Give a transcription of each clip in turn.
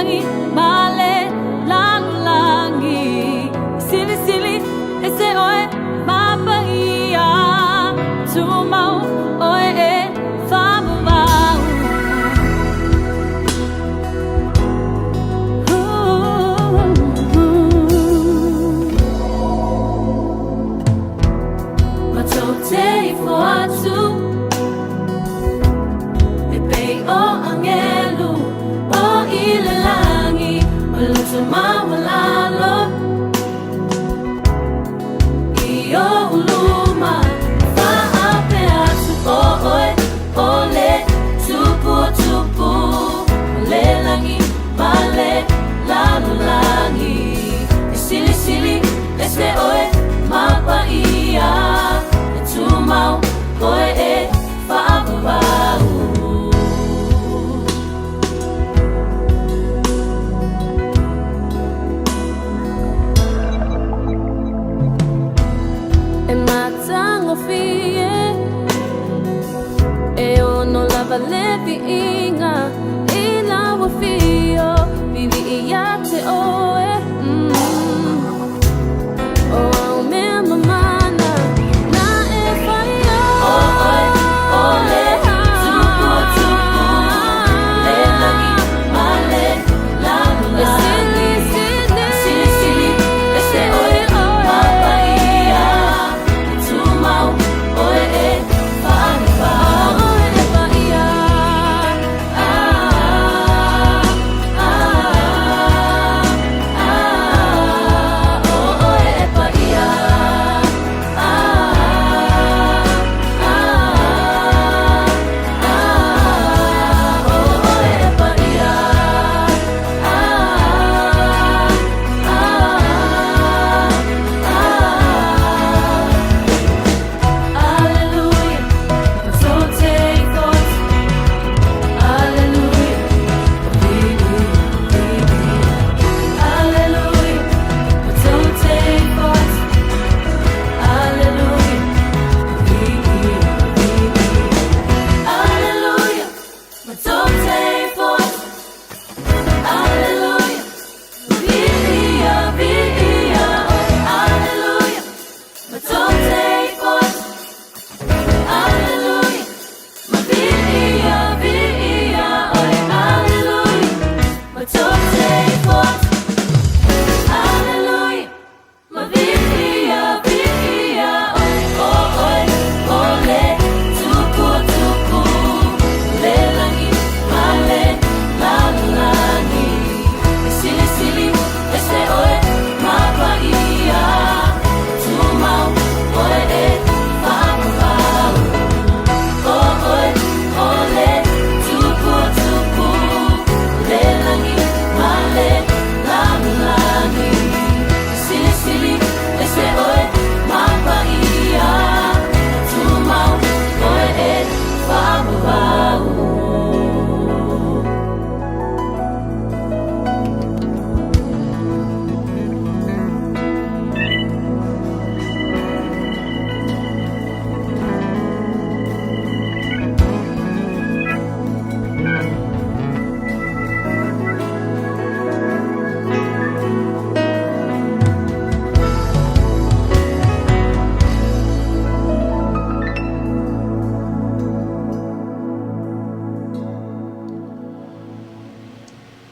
langi male langi sili sili ese oe mapa ia tumau oe e famu mau matote ifoatu o angelu o ilalangi malutuma walalo iyo uluma faape atu o oe ole tupu tupu le langi male lalu langi sili sili ese oe mapa ia tumau oe e faabau Lepi inga ila wafio bibi iyate oe o me mamana na e faya oe ole tupu tupu le langi male lalu langi sili sili ese oe mapa ia tumau oe e faya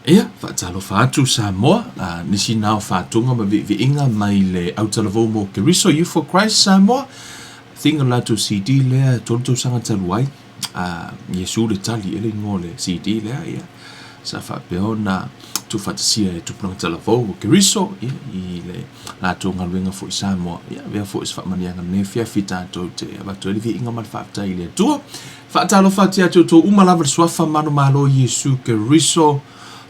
Ia, whaatalo whaatu Samoa, nisi nao whaatunga ma inga mai le autalavou mo Keriso Youth for Christ Samoa. Thinga lato CD lea, tolto sanga taluai, Yesu le tali ele ngō le CD lea, ia. Sa whapeo na tu whaatasia e tupulanga talavou mo Keriso, ia, I le lato ngaluenga fo I Samoa, ia, vea fo is whaamanianga nefia fitato te, abato ele inga mal whaafta I le tua. Whaatalo whaatia to umalava swafa mano malo Yesu Keriso,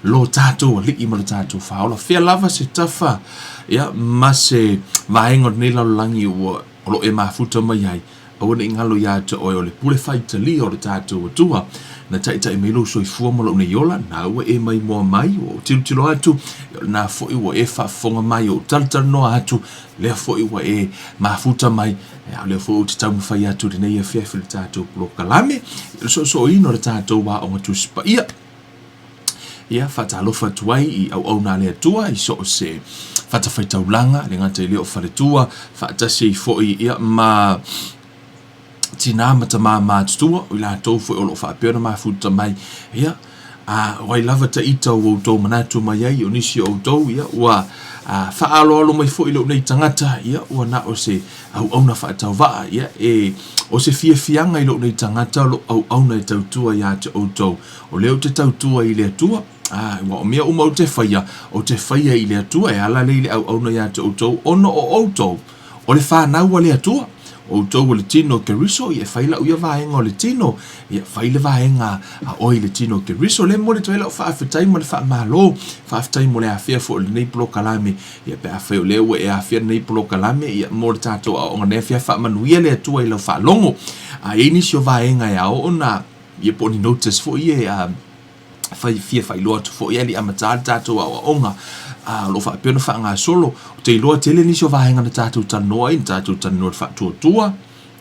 lo tato li I malo tato faola fia lava se tafa ya ma se vaengo nei la langi o lo e mafuta mai ai o ne ngalo ya te o le pule faita li o le tato tua na taita e melo so I fua mo le yola na o e mai mo mai o tilo atu na fo I o e fa fonga mai o Talitonu atu le fo I o e mafuta mai ya le fo te tamu fai atu de nei e fia fil tato lo kalame so ino le tato wa o tu spa ia ia whaatalofa tuai I au na le atua I so se whaatawhaitaulanga le ngata I leo wharetua whaatase I foi ia ma tina mata ma tutua I la tau foi olo whaapena ma futa mai ia wai lava ta ita o tau manatu mai ai o nisi o tau ia ua whaalo mai foi lo nei tangata ia ua na o se au na whaatau waa ia o se fianga I lo nei tangata lo au na tautua ia te o tau o leo te tautua I le atua o mea uma o te whaia I le atua ala le au na ia te o tau ono o tau o le whanau le atua o tau o le tino ke riso ia whaila uia vaenga o le tino ia whaile vaenga o le tino ke riso le mo le toela o whaafetai mo le whaamalo whaafetai mo le awhia fo le nei polo kalame ia pe awhia o leo e awhia nei polo kalame ia mo le tātou a onga nefia whaamanuia le atua I lau whaalongo e nisi o vaenga ia o na ia po ni notice fo ia fia whailoa tu fo ia li amatari tātou a onga lo fa pena fa nga solo te lo tele ni so va hanga na tatu tanoa in tatu tanoa fa tua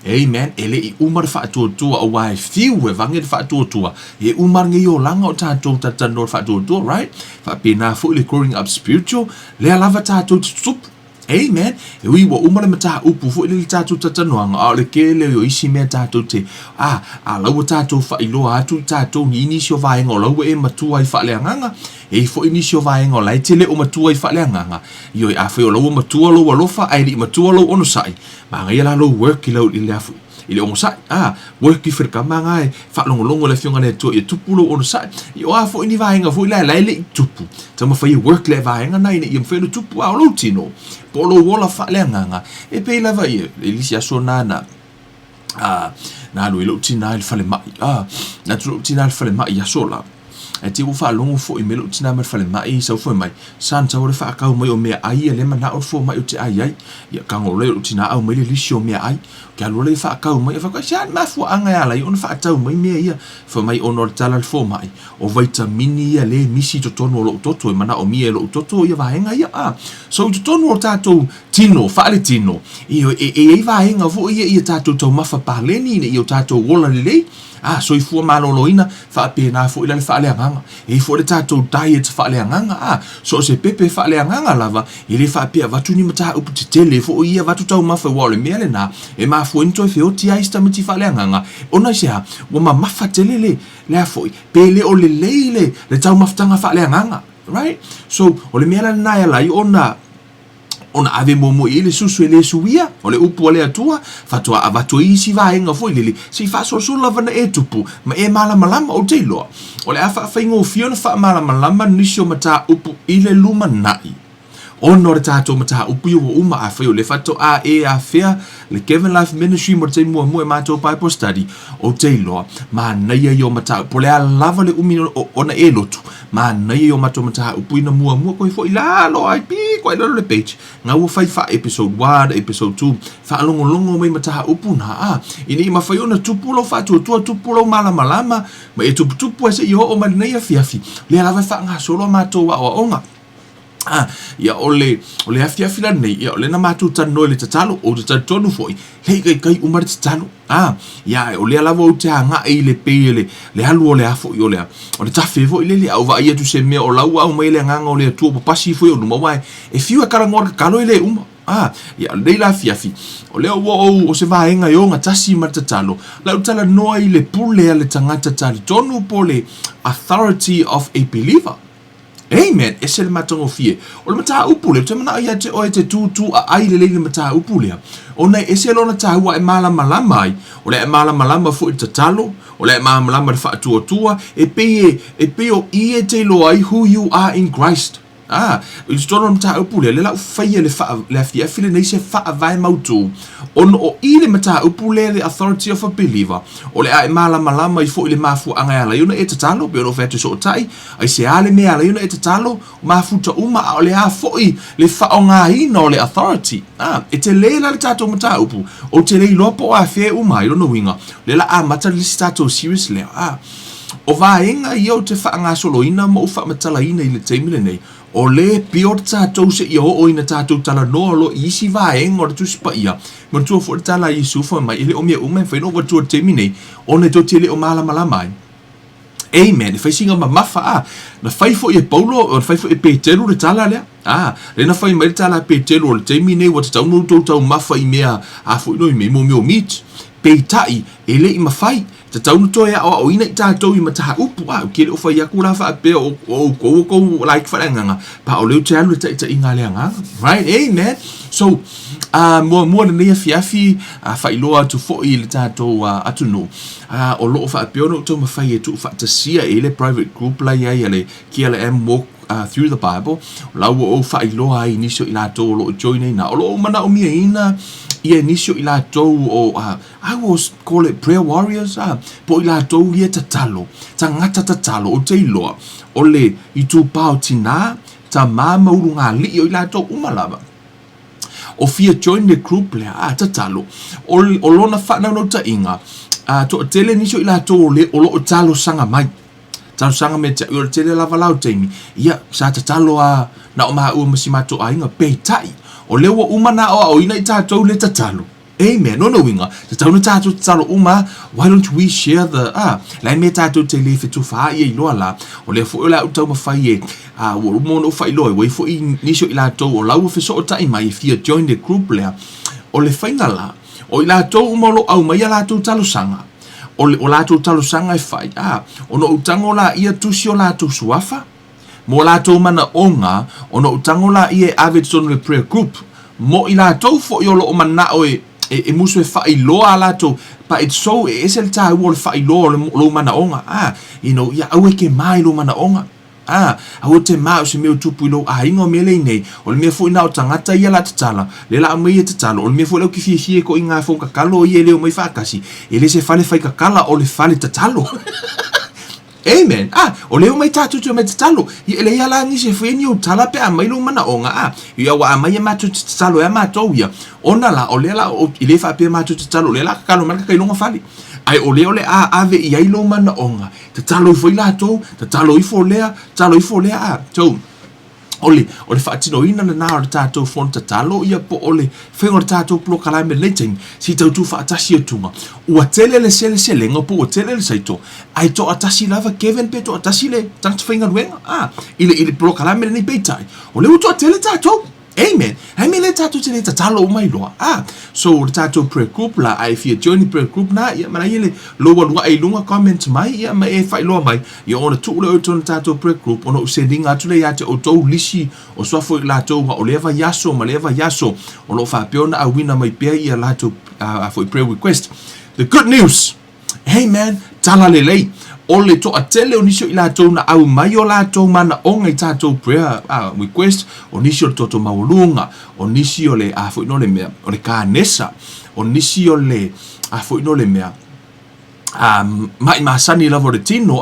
amen ele I umar fa tua o wai fiu we vange fa tua e umar nge yo langa o tatu tanoa fa tua right fa pena fully growing up spiritual le lava tatu sup amen e wi wo umar mata upu fu le tatu tanoa nga le ke le yo isi me tatu te lo tatu fa ilo atu tatu ni ni so va hanga lo e matua I fa le nganga e fo inisio vaenga o lai tele o matua I whaleanganga. Io I awhi o lau matua lau alofa, ai li matua lau ono sai. Ma ngai la lau work I lau I le afu. I le ono sai. Work I whirka ma ngai. Whalongolongo le fionga le tua I tupu lau ono sai. Io fo ini vaenga fo I lai le I tupu. Tama whai work le vaenga nai ne I mwhenu tupu au lau tino. Po lau wola whaleanganga. E pei lava I lisi aso nana. Na lu I lau tina il whale mai. Na tu lau tina il whale mai aso la. E te ufa longo fo I melo tina mer fale mai sa fo mai santa o le fa ka mai o me ai le mana o fo mai o te ai ia ka ngole o tina au mai le lisio me ai ka lo le fa ka mai fa ka sha ma fo anga ya la on fa tau mai me ia fo mai on o tala fo mai o vitamini ia le misi to tono lo toto mana o mi lo toto ia va henga ia so to tono tato tino fa le tino io e va henga fo ia tato to ma fa parleni ne io tato wola le so I fua maloloina fa pena fo ila le fa le nganga e fo le tato diet fa le nganga so se pepe fa le nganga lava I le fa pe vatu ni mata upu tele fo ia vatu tau ma fa wale mele na e ma fo into fe o ti ai sta mti fa le nganga ona sia wo ma fa tele le fo pe le o le tau maftanga fa le nganga right so o le mele na ya lai ona ave momo I le susu le suia o le upu le atua fatua avato isi vaenga foi lili si fa so lava na e tupu ma e mala malama o te loa o le afa faingo fiona fa mala malama nisio mata upu I le luma nai ono re tato mata upu yo uma a foi o le fato a fea le Kevin Life Ministry mo te mo e mato Bible Study o te loa ma naia yo mata po le lava le umi ona e lotu ma naia yo mata upu ina mua ko foi la lo ai pi ko le page nga wo fai fa episode 1 episode 2 fa longo mai mata upu na ini ma fai ona tupu lo fa tupu lo mala malama ma e tupu ese yo o ma naia fiafi le lava fa nga solo mato wa onga ia ole afia fila nei ia ole na matu tano le tatalo o te tonu foi le kai umar tatalo ia ole ala vo te nga I le pele le halu ole afo i ole o le tafe foi le au va ia tu se me o lau au mai le nganga ole tu pasi foi o no mai e fiu kala ngor kalo ile uma ia le la fiafi ole o se va enga yo nga tasi matatalo la utala no I le pule le tangata Talitonu pole authority of a believer. Amen. Ese le matongo fie. O le mata upule, te mana ia te oe te tūtū a ai le mata upule. O nei ese lona tahua e mala malama ai. O le e mala malama fu I te talo. O le e mala malama le whaatua tua. E pe o ie te lo ai who you are in Christ. I stono mata upule. Le lau whaia le afia file nei se wha vai mautu. Ono o I le mata upule le authority of a believer. O le a e mala malama I fo I le mafu anga ala yuna e te talo. Pe ono fete so tai. Ai se ale me ala yuna e te talo. Mafuta uma o le a fo I le wha o ngā hina o le authority. E te leila le tato mata upu. O te lei lopo o a fe uma I lono winga. Le la a mata lisi tato serious le. O vaenga I o te wha ngā solo ina mo wha matala ina I le teimile nei. O le pio tatou se I o ina tatou tala no lo isi vaenga o le tusipa ia. Mantua fo le tala I sufa mai ile o mea ume whaino watua teimi nei. O ne to tele o mala malamai. Amen. Fai singa mafa na fai fo e Paulo o fai fo e Petero le tala le. Le na fai mai tala Petero le taimi nei wa tau no tau mafa I mea a fo no I me mo meet. Peitai ele I mafai. Tau no to ya o ina I tātou I mataha upu ke le o fai aku la fa pe o ko like fa nganga. Pa o le te alu te inga le nganga. Right? Amen. So mo ne fiafi fai loa tu fo I le tātou atu no. O lo fa pe no to mafai e tu fa te sia ele private group la ya le KLM walk through the Bible. Lau o fa I loa I nisio I tātou lo join na o lo mana o mia ina ia nisio I tātou o I was call it prayer warriors po I tātou ia tatalo tangata tatalo o te iloa o le I tu pao tina ta mama urunga li o I tātou umalava o fia join the group le tatalo o lona whanau no ta inga to tele nisio I tātou le o lo o talo sanga mai talo sanga me te ura tele lava lau teimi ia sa tatalo na o maa ua masimato a inga peitai o lewa umana o ina I tātou le tatalo. Amen. No winga. Tatau na tātou tatalo uma. Why don't we share the lai me tātou te le fitu wha I loa la. O le fo la utau mawhai wo mono whai loa. Wai fo I nisio I lātou o lau fiso o tai mai if you join the group lea. O le whainga la. O I lātou umalo au mai a lātou talo sanga. O lātou talo sanga whai. O no utango la ia tusio lātou suafa. Mo lātou mana onga, ono utango la I avid son le prayer group. Mo I lātou fo I olo o mana o e musu e whai loa lātou. Pa it's so e esel tā ua le whai loa lo mana onga. Ia au e ke mai lo mana onga. Au te maa o se meo tupu I lo ingo mele nei. O le mea fo ina o tangata ia la tatala. Le la amai e tatala. O le mea fo leo ki fie ko inga fo kakalo I leo mai whakasi. E le se fale whai kakala o le fale tatalo. Amen. O leo mai tātou te mai tatalo. I ele ia la ngise wheni o tala pe a mai lo mana onga. Ia wa a mai e mātou te tatalo e mātou ia. Ona la o lea la o I le wha pe mātou te tatalo. Le la kakalo mana kailonga whali. Ai o leo le ave I ai lo mana onga. Tatalo I fo I lātou. Tatalo I fo lea. Tatalo I fo lea. So, ole whaatino ina na nā o le tātou whon tatalo ia po ole whengo le tātou plo kalai me leiting si tau tu whaatasi o tunga ua tele le sele selenga po ua tele le saito ai to atasi lava Kevin pe to atasi le tangta whainga ruenga ile plo kalai me nei peitai ole u to tele tātou Amen. Hai me le tātou te le tatalo o mai loa. So le tātou prayer group la ai fia join prayer group na ia mana ile loa lua ai lunga comment mai ia mai e whai loa mai ia ona tuule o tona tātou prayer group ona usendinga atu le ia te o tou lisi o swafo I lātou wa o lewa yaso ma lewa yaso ona o whapeona a wina mai pia ia lātou for prayer request. The good news. Hey man, tala le lei. Ole to atele o nisio I lātou na au mai o lātou mana onga I tātou prayer request o nisio le toto maulunga o nisio le fo ino le mea o le kānesa o nisio le fo ino le mea mai masani lava le tino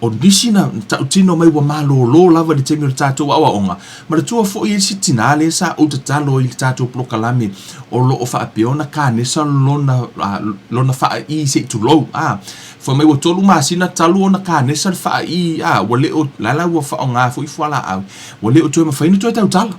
o nisi na tau tino mai wa malo lava le temi o le tātou awa onga ma le tua fo I si tinale sa o tatalo I le tātou plokalami o lo o whaapeona kānesa lona wha I se tu lou fo mai wa tolu masina talu ona kānesa le wha I wa leo lala wa wha onga fo I fuala au wa leo toi mawhaina toi tau tala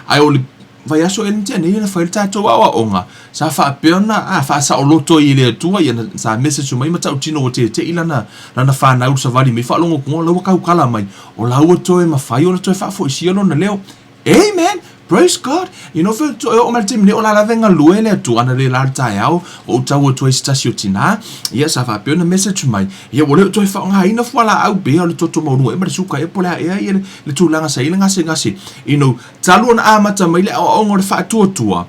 ai o le vai aso e ntia nei na whaile tātou awa onga sa whaapeona wha sa o loto I le atua ia sa message mai ma tau tino o te ilana lana whanau sa wali me whaalongo kungo laua kau kala mai o laua toi mawhai ona toi whaafo I siano na leo Amen. Praise God. You know, for o mal tim ne o la venga luele tu ana le la tai au o tau o toi stasio tina. Ia sa fa pe na message mai. Ia o le toi fa nga ina fala au be o le toto mo no e ma suka e pola ia ia le tu langa sa ilanga se ngasi. You know, talu na amata mai le o ngor fa tua.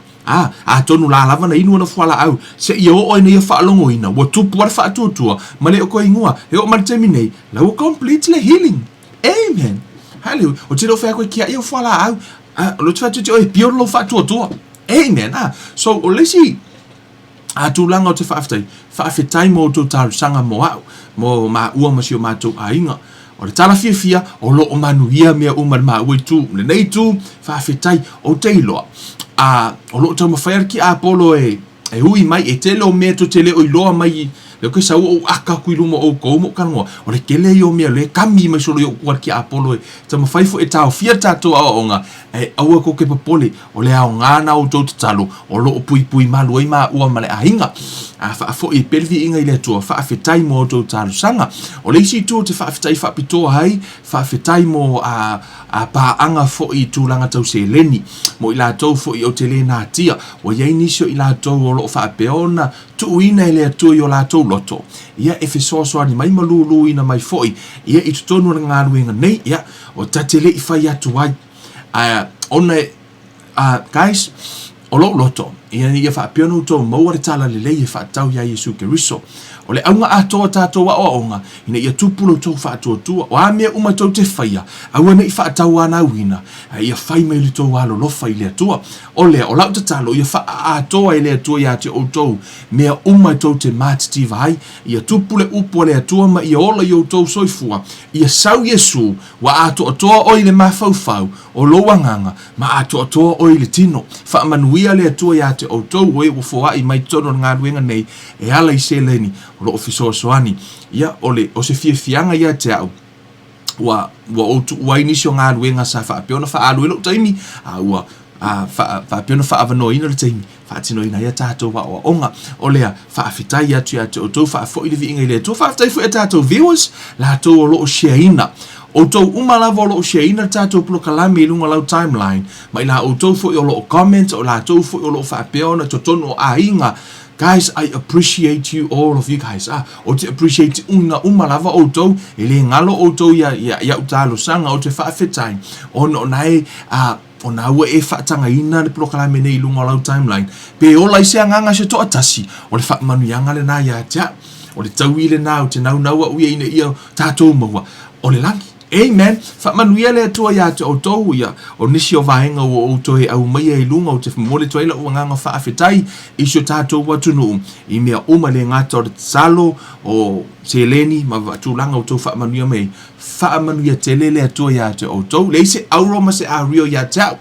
Tonu la lava na inu na fala au. Se ia o ina ia fa longo ina. Wa tu por fa tua. Ma le o ko ingua. E o mal terminei. La o completely healing. Amen. Hallelujah. O tiro fa ko kia ia fala au. Lo tfa tu o pio lo fa tu. Amen. So o lesi tu langa o te fa mo to tar sanga mo au. Mo ma ua ma sio ma to ainga. O le tala fia o lo o manuia mea umar ma ui tu. Le nei tu fa o te iloa. O lo tau mawhair ki Apollo e hui mai e tele o mea to tele o iloa mai le ko sa o aka kuilu mo o ko mo kan ngo o le kele yo me le kami me so yo kwa ki apolo ta ma fai fo e tau fia tato a onga e aua ko ke popole o le ao ngana o tau talo o lo o pui pui malu ma ua male ainga a fa fo e pelvi inga ile to fa fetai mo tau talo sanga o le isi to te fa fetai fa pito hai fa fetai mo a pa anga fo i tūlanga tau se leni mo i la tau fo i o te le nā tia o iei nisio i la tau o lo fa peona tu ina i le atu i o la tau loto ia e fe soa ni mai malulu ina mai fo i ia i tutonu na ngā ruenga nei ia o tatele i fai atu ai ona guys o lo loto ia fa peona uto maua re tala le lei e fa tau ia Yesu Keriso o le aunga atoa tātou wa onga ina ia tupulo tau fa atua tua o a mea uma tau te whaia aua na i fa atau ana wina ia whai mai li tau alo lofa i le atua o lea o lau te talo ia fa atoa i le atua ia te o tau mea uma tau te matiti vai ia tupule upo le atua ma ia ola i o tau soifua ia sau Yesu wa ato atoa o i le mafau o loa nganga ma ato atoa o i le tino fa manuia le atua ia te o tau o e ufoa i mai tono ngā ruenga nei e ala i se leni o lo ofiso soani ia ole o se fianga ia te au wa o tu wa inisio ngā ruenga sa fa peona fa alu lo taimi wa fa peona fa avano ina le taimi fa tino ina ia tato wa o onga olea fa fitai atu ia te o tu fa fo i le vinga ile tu fa fitai fo e tato viewers la to lo share ina o tau umalava o lo share ina tato plo kalame lunga lau timeline mai la o tau fo i o lo comment o la tau fo i o lo fa peona to tono a inga. Guys, I appreciate you, all of you guys. O te appreciate una umalava o tau, ele ngalo o tau ia utalo sanga o te whaafetai. O nai, o na ua e whaatanga ina le proklame nei lunga lau timeline. Pe o lai se anganga se toa tasi, o le whaamanu yanga le na ia tia. O le tau ile na o te nau naua uia ina ia tātou maua. O le langi. Amen. Fa manuia le atua ia te o tau ia o nisi o vahenga o toe au mai e lunga o te whamole toila ua nganga whaafetai isio tātou watunu i mea uma le ngata o te salo o se leni ma watulanga o tau whaamanuia mei whaamanuia te lele atua ia te o tau leise auroma se a rio ia tau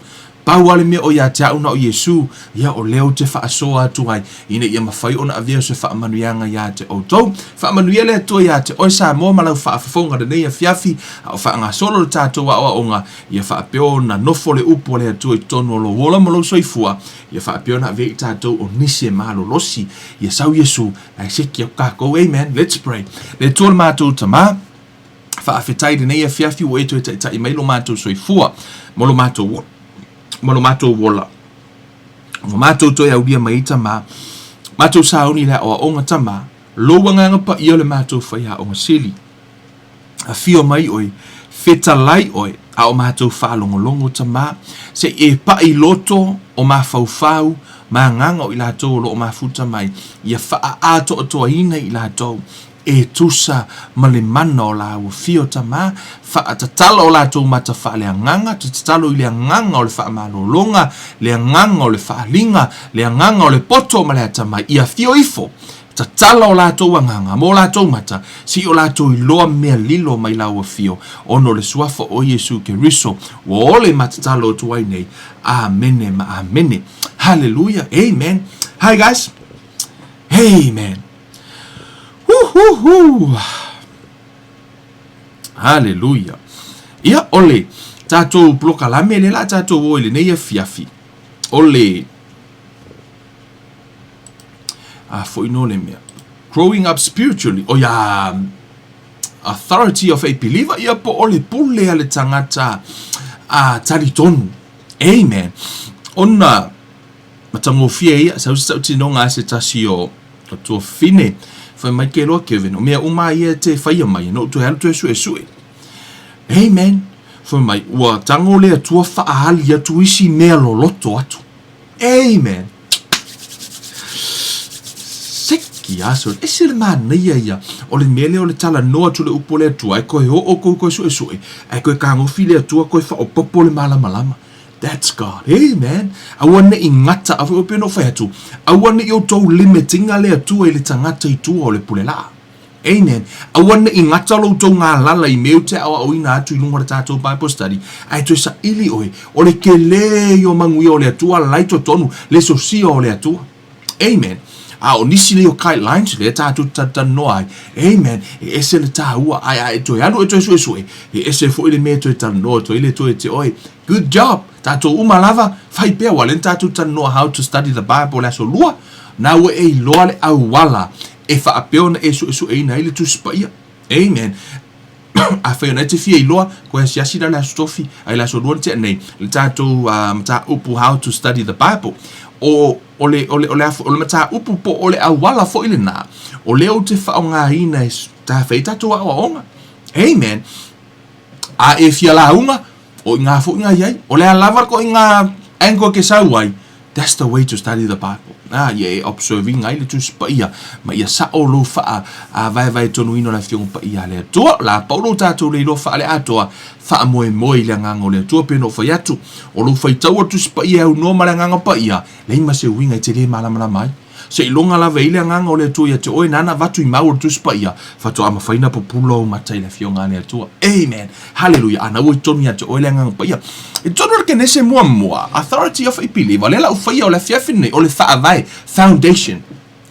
Pauale me o ia te auna o Yesu, ia o leo te whaasoa atu ai, ina ia mawhai ona avea se whaamanuianga ia te o tau. Whaamanuia le atua ia te oi sa mua malau whaafafonga de nei a fiafi, o whaanga solo le tātua a onga, ia whaapeo na nofo le upo le atua i tono o lo wola malo soifua, ia whaapeo na avea i tātou o nisi e malo losi, ia sau Yesu, ai seki au kako, amen, let's pray. Le tua le mātou tama, whaafetai de nei a fiafi o eto e ta i mailo mātou soifua, molo mātou Malo matou wola. Matou toi au dia maita ma. Matou sauni la o onga tama. Loa nganga pa ia le matou whaia o ngasili. A fio mai oi. Feta lai oi. A o matou whalongolongo tama. Se e pa i loto o ma fau ma nganga o i latou lo o ma futa mai. Ia wha ato o toa ina i latou. E tusa male mana o la ua fio tama fa atatala o la tau mata fa le anganga tatatalo i le anganga o le fa amalolonga le anganga o le fa alinga le anganga o le poto ma le atama ia fio ifo tatala o la tau anganga mo la tau mata si o la tau i loa mea lilo mai la ua fio ono le suafa o Yesu Keriso o ole matatalo o tuai nei amene ma amene hallelujah amen hi guys amen Hallelujah. Ia ole tātou plokalame le la tātou o le nei a fiafi. Ole foino le mea. Growing up spiritually. O ia authority of a believer. Ia po ole pule ale tangata Talitonu. Amen. Ona matangofia ia sau tinonga se tasi o tua fine. Foi mai ke loa Kevin, o mea uma ia te whaia mai, no tu helu tu e sue. Amen. Foi mai, ua tango lea tua whaahali atu isi mea lo loto atu. Amen. Seki aso, ese le mana ia, o le mele o le tala noa tu le upo lea tua, e koe ho o koe sue, e koe kangofi lea tua koe wha o popo le malama. That's God. Amen. Awane i ngata afu o peno whaiatu. Awane i o tau limitinga lea tua i le tangata i tua o le pulela. Amen. Awane i ngata lo tau ngā lala i meo te awa o ina atu i lunga tātou Bible study. Ai tu sa ili oe. O le ke le o mangui o le atua laito tonu. Le sosia o le atua. Amen. o nisi le o guidelines le tātou tatano ai. Amen. E ese le tāua ai e toi anu e toi sue. E ese fo ile me toi tatano, toi ile toi te oi. Good job. Tātou umalava, fai pea wale tātou tatano how to study the Bible la so lua. Na ue e loa le au wala. E wha apeo na e su e na ile tu spaia. Amen. A whai ona te fia I loa, ko e siasi la stofi, ai la so luan te nei, le tātou mata upu how to study the Bible. O le mata upu po o le awala fo ile na, o leo te whaonga ina e tā whai tātou a onga. Amen. A e fia la unga, o ngā fo inga iai, o le a lavar ko inga ango ke sau ai. That's the way to study the Bible. Ye observing ai le tu spaia, ma ia sa o lo fa a vai tonu ino la fiong pa ia le to la paulo tatou le lo fa le atoa fa moe le ngango le to pe no fa yatu o lo fa tau tu spaia o no mala nganga pa ia le ma se winga te le mala mai se ilonga la veile ngango le to ia te o nana vatu I mau tu spaia fa to ama faina po pulo matai le fiong ane to. Amen. Hallelujah. Ana o tonu ia te o le ngango pa ia. E tonu ke nese mua authority of a believer le la ufaia o le fiafine o le fa vai foundation.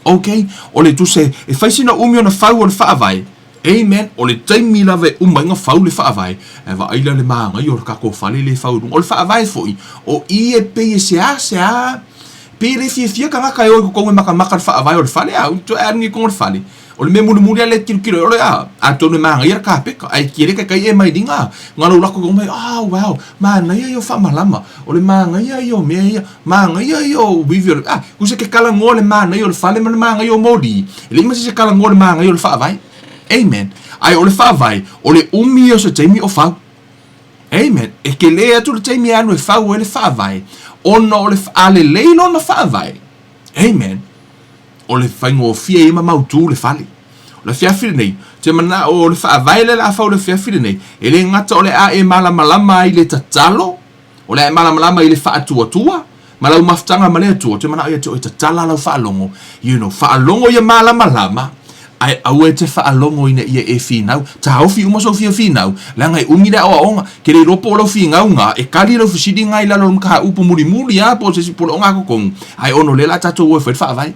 Okay? O le tu se e faisina umi ona fau o le fa vai. Amen. O le taimi la ve umainga fau le fa vai. E va aila le maanga I o ka ko fale le fau o le fa vai foi. O I e pe se a pe le fia ka ka o ko maka fa vai o le fale a to ani ko le fale. O le memu muri le kilo o le a tonu maanga ia ka pe ai kire ka e mai dinga ngalo la ko mai wow mana ia yo fa malama o le maanga ia yo me ia maanga ia yo vivir ku se ke kala ngole mana yo le fale maanga yo modi le ima se kala ngole maanga yo le fa vai. Amen. Ai o le fa vai o le umi o se taimi o fa. Amen. E ke le atu le taimi anu e fa o le fa vai ono o le ale leilo na fa vai. Amen. O le whaingo fia ima mautu le fale. O le fiafire nei, te mana o le whaavaile la whau le fiafire nei, e le ngata o le a e malamalama I le tatalo, o le a e malamalama I le whaatuatua, ma lau maftanga ma le atua, te mana o te o tatala lau whaalongo, whaalongo ia malamalama, ai au e te whaalongo ina ia e whinau, ta hauwhi umaso fia whinau, la ngai umira o aonga, ke le ropo lau whingau ngā, e kali lau whisidi ngai lalo mkaha upu muri a, po se si polo onga kokong, ai ono le la tato ue whaavai.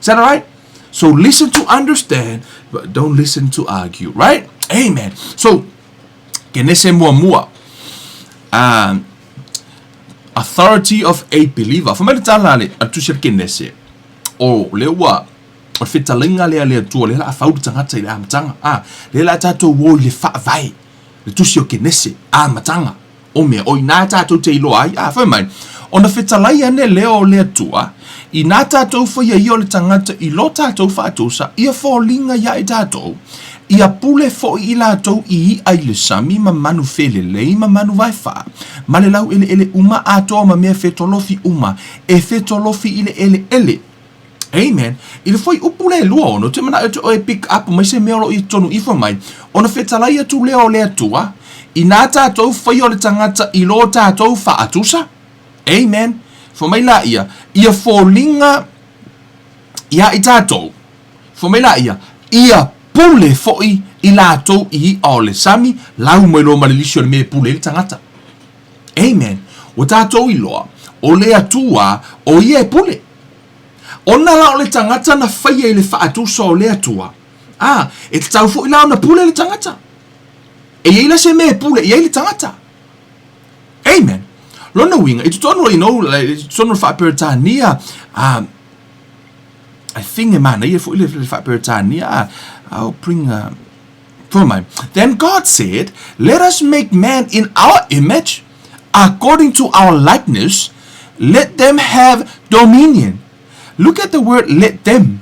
Is that all right? So listen to understand, but don't listen to argue, right? Amen. So, kenese mua. Authority of a believer. Famele tala le atusir kenese. O lewa. O fitalinga le tua le la fau tangata I le amatanga. Le la tato wo le fa vai. Le tusio kenese amatanga. O me o ina tato te ilo ai. Famai. Ona fitalai ane leo le tua. I nā tātou whaia I o le tangata I lo tātou whaatosa ia wholinga ia I tātou ia pule fo I lātou I ai le sami ma manu whele lei ma manu vai wha ma le lau ele uma atoa ma mea whetolofi uma e whetolofi I le ele. Amen. I le whai upule lua ono te mana o e pick up mai se mea lo I tonu ifa mai ona whetalai atu leo le atua I nā tātou whaia o le tangata I lo tātou whaatosa. Amen. Fo mai la ia folinga ia I tātou. Fo mai la ia pule foi I lātou I o le sami lau mai lo malilisio le me pule le tangata. Amen. O tātou I loa o le atua o ia e pule. Ona la o le tangata na whaia I le whaatusa o le atua. E te tau foi la o na pule le tangata. E ia se me pule ia le tangata. Amen. Lona winga, it's totally it's totally fat Peritania. I think man, if we live fat Peritania, I'll bring for mine. Then God said, "Let us make man in our image, according to our likeness. Let them have dominion." Look at the word "let them."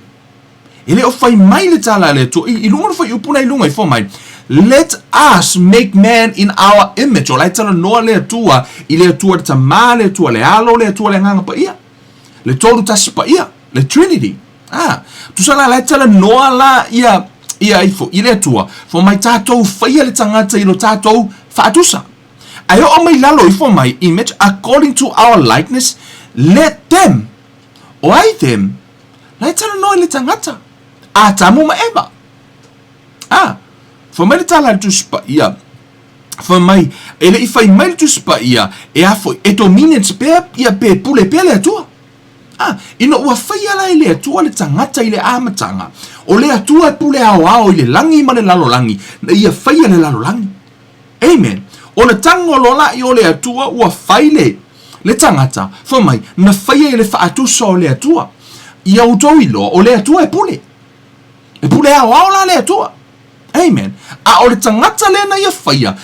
Ele o fai mai le tala le to I lunga fai upuna I lunga I for mine. Let us make man in our image. O lai tala noa le tua I le tua le tama le tua le alo le tua le nganga pa ia. Le tolu tasi pa ia. Le Trinity. Tusala lai tala noa la ia ifo I le tua. For mai tātou whaia le tangata I lo tātou whaatusa. Ai o mai lalo I for my image according to our likeness. Let them. O ai them. Lai tala noa le tangata. Tamu ma eba. For mai tala tu spa ia. For mai ele I fai mai tu spa ia e afo e dominance pe ia pe pule pe le tua. ina ua whaia la le atua le tangata i le amatanga. O le atua e pule ao i le langi ma le lalolangi. Na ia whaia le lalolangi. Amen. O le tango lola i o le atua ua whaile le tangata. Whamai, na whaia i le whaatusa o le atua. Ia utou ilo, o le atua e pule. E pule ao la le atua. Amen. A o le tangata le na ia whaia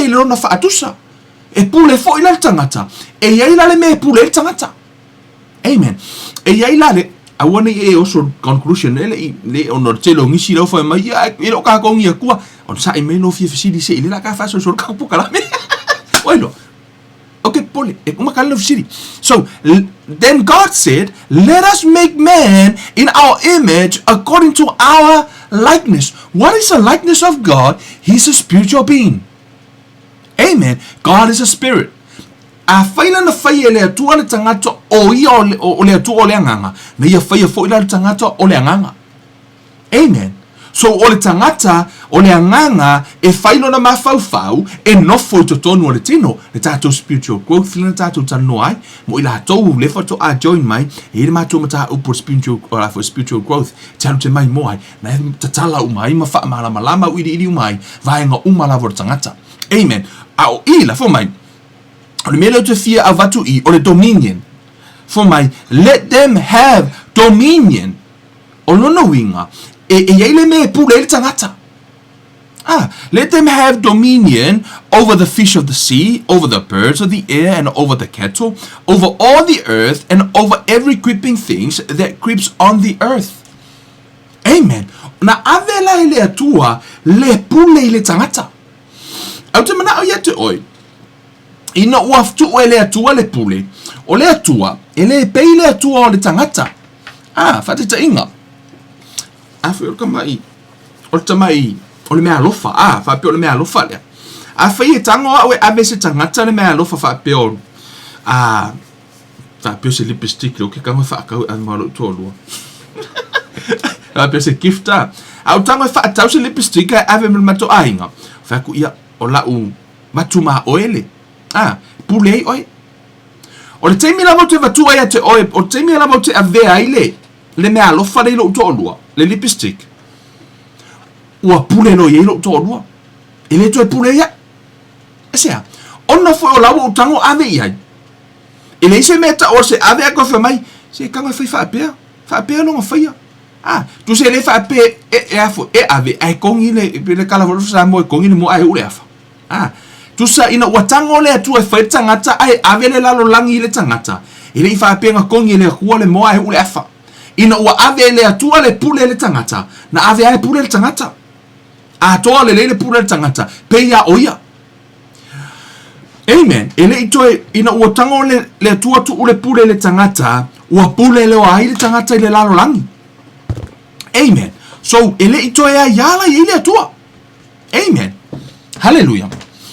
i le rona whaatusa. E pule fo i le tangata. E iai la le me pule le tangata. Amen. E iai la le, awana e also conclusion, le ono telo ngisi lau whai mai, e lo ka kongi a kua, on sa i meno fia fisiri se, i le la ka whaso so ka puka la me. Oilo. Okay, pole, e kumaka le fisiri. So, then God said, let us make man in our image according to our likeness. What is the likeness of God? He's a spiritual being. Amen. God is a spirit. A whaila na whaia le atua le tangata o ia o le atua o le anganga. Na ia whaia fo ila le tangata o le anganga. Amen. So o le tangata o le anganga e whailo na mawhauwhau e nofo i totonu o le tino. Le tātou spiritual growth le tātou tano ai. Mo ila hatou le whato a join mai. E le mātou mata upo spiritual growth. Tano te mai mo ai. Na e tatala umai ma wha malama uiri umai. Vaenga umalawa o tangata. Amen. A o ila fo mai. O le mele te fia a vatu i, o le dominion. For my, let them have dominion. O lono winga. E iele me pule le tangata. Let them have dominion over the fish of the sea, over the birds of the air, and over the cattle, over all the earth, and over every creeping thing that creeps on the earth. Amen. Na avela le atua, le pule le tangata. Au te mana o yate oi. Ina uaftu o le atua le pule. O le atua, ele pei le atua o le tangata. Fate ta inga. Afi o kamai. O le tamai. O le mea alofa. Fape o le mea alofa lea. Afai e tango au e ave se tangata le mea alofa fape o. Fape o se lipstick lo ke kama whaakau an malo tolua. Fape o se gifta. Au tango e whaatau se lipstick e ave mil mato ainga. Faku ia o lau matuma oele. Pule ei oi. O le teimi la mo te vatua ia te oi. O le teimi la mo te avea ile. Le mea alofa le ilo utolua. Le lipstick. Ua pule no ye ilo utolua. Ele to e pule ia. Esea. Ona foi o lawa utango ave iai. Ele se meta o se ave a kofa mai. Se kanga fai whaapea. Whaapea no ngawhaia. Tu se le whaapea e afo. E ave. Ai kongi le kalawaro sa mo e kongi le mo ai ule afa. Tu sa ina watango le atu e whai tangata ai ave le lalo langi le tangata. Ele i whaapea nga kongi le kua le mo ai ule afa. Ina ua ave le atu le pule le tangata. Na ave ai pule le tangata. Toa le pule le tangata. Peia oia. Amen. Ele itoe ina ua tango le atu atu le pule le tangata. Ua pule le ai le tangata i le lalo langi. Amen. So ele itoe a yala i le atua. Amen. Hallelujah.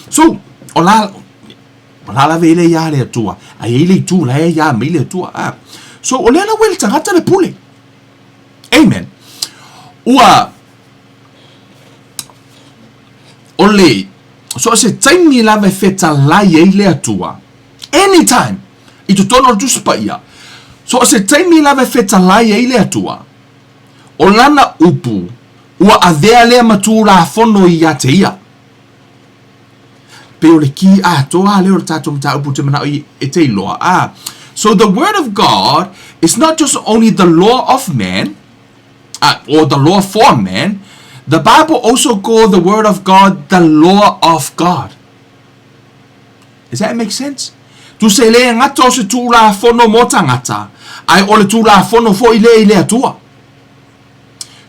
So olala vele ya le atua. Ai ele tu la ya me le atua. So olela wel tangata le pule. Amen. Ua ole so se taimi la ve feta la ye le atua. Anytime. Ito tono tu spaia. So se taimi la ve feta la ye le atua. Olana upu. Ua avea le matura fono ia te ia. Pero le ki toa le o tato mta upu te mana e te iloa. So the word of God is not just only the law of man, or the law for man. The Bible also calls the word of God the law of God. Does that make sense? Tu se le ngata o se tūra fono mo tangata. Ai o le tūra fono fo ile atua.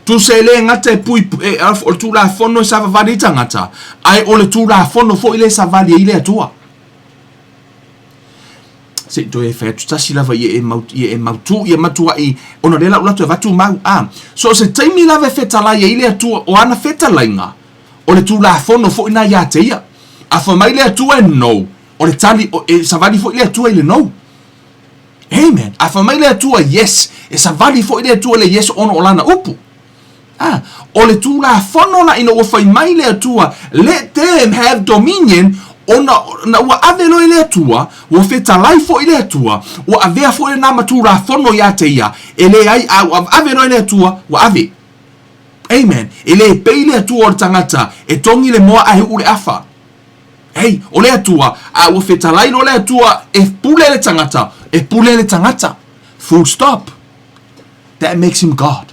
Tu se le ngata e pui o le tūra fono sa vavali tangata. Ai o le tūra fono fo ile sa vali ile atua. Se to e fa tu tasi lava e mautu e matua e ona le la to vatu mau so se taimi lava feta la ile atua o ana feta lainga o le tūra fono fo ina ya te ia a fa mai le atua no o le tali e sa vali fo ile atua ile no. Amen. A fa mai le atua yes e sa vali fo ile atua le yes ono olana upu. O le tūra fono na ina o fai mai le atua let them have dominion na ua ave lo ile atua, ua fetalai fo ile atua, ua avea fo ile na matura fono ya te ia, ele ai ave lo ile atua, ua ave. Amen. Ele peile atua o tangata, e tongi le moa ahi ure afa. Hey, o le atua, ua fetalai lo le atua, e pule le tangata, e pule le tangata. Full stop. That makes him God.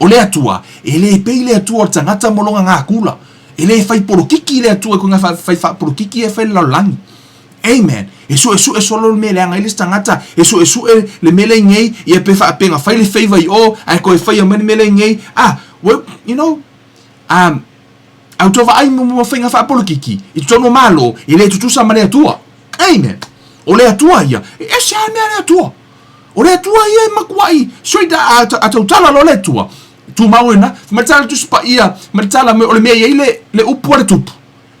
O le atua, ele peile atua o tangata molonga ngā kula. Ele fai porokiki le atua, kunga fai porokiki e fai laulangi. Amen. Eso lo mele anga ile tangata, eso le mele ngei, ia pe fa penga fai le favor I o, ai ko e fai o mele ngei. Well, you know, autova ai mo fai nga fa porokiki. I tono malo, ile tutusa mane atua. Amen. O le atua ia, e se ame le atua. O le atua ia makuai, soida atautala lo le atua. Tu mauena, matala tu spa ia, matala me ole mea ile le upu le tupu.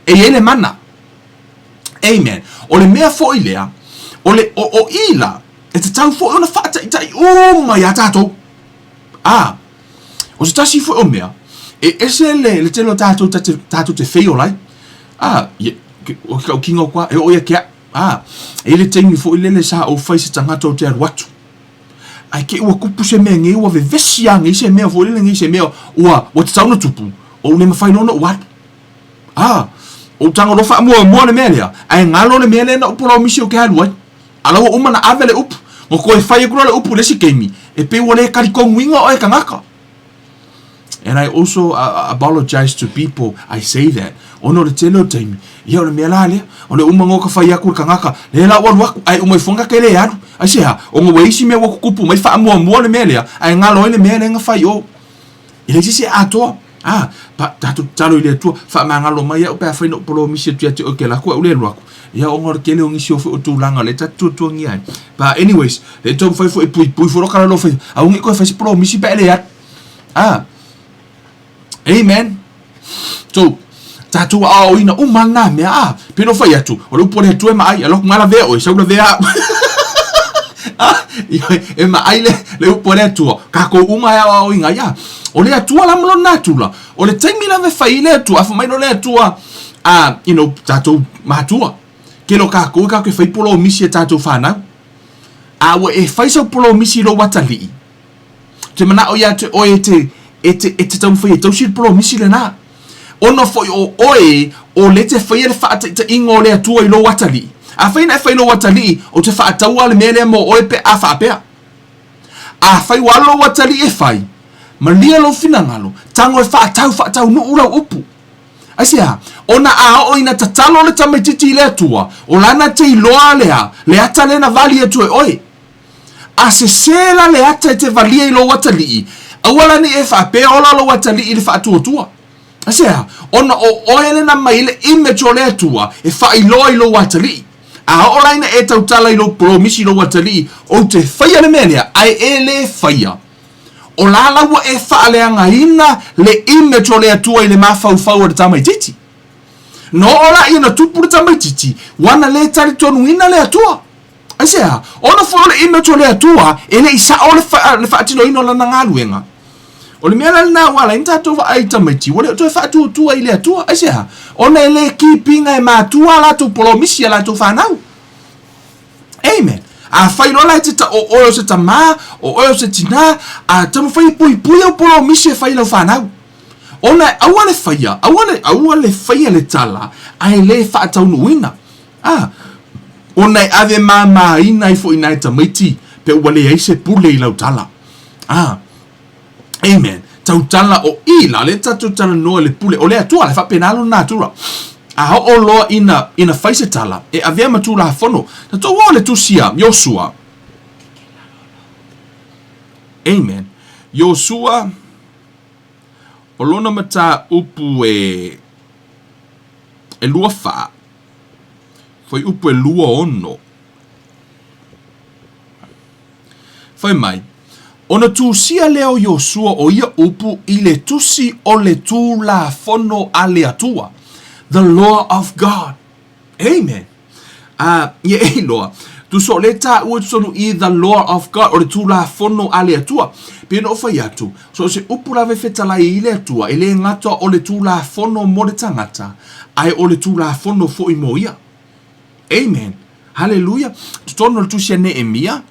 E ile mana. Amen. Ole mea fo ilea, ole o ila, e te tau fo ona fata itai uma ya tato. O se tasi fo o mea, e ese le telo tato te feo lai. O kingo kwa, e o ia kia. E le tengi fo ile le sa o fai se tangata o te aruatu. Ai ke ua kupu se mea nge ua vevesi a nge se mea fo ile nge se mea ua te tauna tupu. O ne mawhai nona uat. O tanga lofa mua le mea lea. Ai ngalo le mea lea na upu lau misi o ke haluai. Alawa uma na ave le upu. Ngo koe whai kura le upu lesi keimi. E pe ua le karikongu inga o e kangaka. And I also apologize to people. I say that. Ono le telo taimi. Ia o le mea la lea. O le uma ngoka whai aku kangaka. Le la waru waku. Ai umai fonga ke le aru. Ai se ha. O ngwe isi mea waku kupu. Mai wha mua le mea lea. Ai ngalo le mea lea nga whai o. Ile si se atoa. Pa tatu talo ile tua fa mangalo mai o pa fa no polo misi tu ati o ke la ko ule luaku ya o ngor ke le ngi si o tu langa le tatu tu ngi ai pa anyways le tom fa fo pui fo kala lo fa a ngi ko fa si polo misi pa le ya amen so tatu a o ina o mana me pero fa ya tu o lo pole tu mai lo mala ve o sa lo ve e ma ai le pole tu ka ko uma ya o inga ya o le atua la mlo natula o le taimi la ve fai le atua fa mai no le atua you know tato matua ke lo ka ko ke fai polo misi tato fana wa e fai so polo misi lo watali te mana o ya te o e te tam fai to shit polo misi le na ono fo o le te fai le fa te ingo le atua I lo watali a fai na fai lo watali o te fa taua le mele mo o pe a fa pe a fai wa lo watali e fai Malia lo finangalo, tango e fa tau no ura upu. Asia, ona o ina tatalo le tamatiti le atua, o lana te iloa le ata le na vali atu e oi. A se sela le ata te vali ilo watali, awala ni e fa pe ola lo watali ili fa atua. Asia, ona o ele na maile image o le atua, e fa ilo watali. A ola ina e tautala ilo promisi lo watali, o te faya le menea, ai ele faya. O lala wa e whaaleanga ina le image o le atua I le mawhau le tamaititi. No ola ina tupu le tamaititi, wana le Talitonu ina le atua. Asea, ona fo le image o le atua, ele isa o le whaatino ino lana ngaluenga. O le mea na wala, inta tova ai tamaiti, wale o toi whaatu tua I le atua. Asea, ona ele kipinga e matua la tu polomisia la tu whanau. Amen. A fai lola te ta o oyo se tama, o oyo se tina, a tamu fai pui o polo misi e fai lau whanau. Ona, awale fai le tala, ai le wha ataunu ina. Ona ave mama ina I fo ina e tamaiti, pe wale ai se pule I lau tala. Amen. Tau tala o ila, le tatu tala noa le pule, o le atua, le wha penalo natura. A o loa ina faise tala e avea matu la fono ta to le tusia Yosua. Amen. Yosua o lona mata upu e lua fa foi upu e lua ono foi mai ona tusia leo Yosua o ia upu I le tusi o le tu la fono ale atua. The law of God. Amen. Loa. Tu so le ta ua tonu I the law of God, o le tula fono a le atua. Pe no fai atu, so se upu lave fetalai I le atua, le ngata o le tula fono mo le tangata, ai o le tula fono fo I mo ia. Amen. Hallelujah. Tu tonu le tusia Neemia,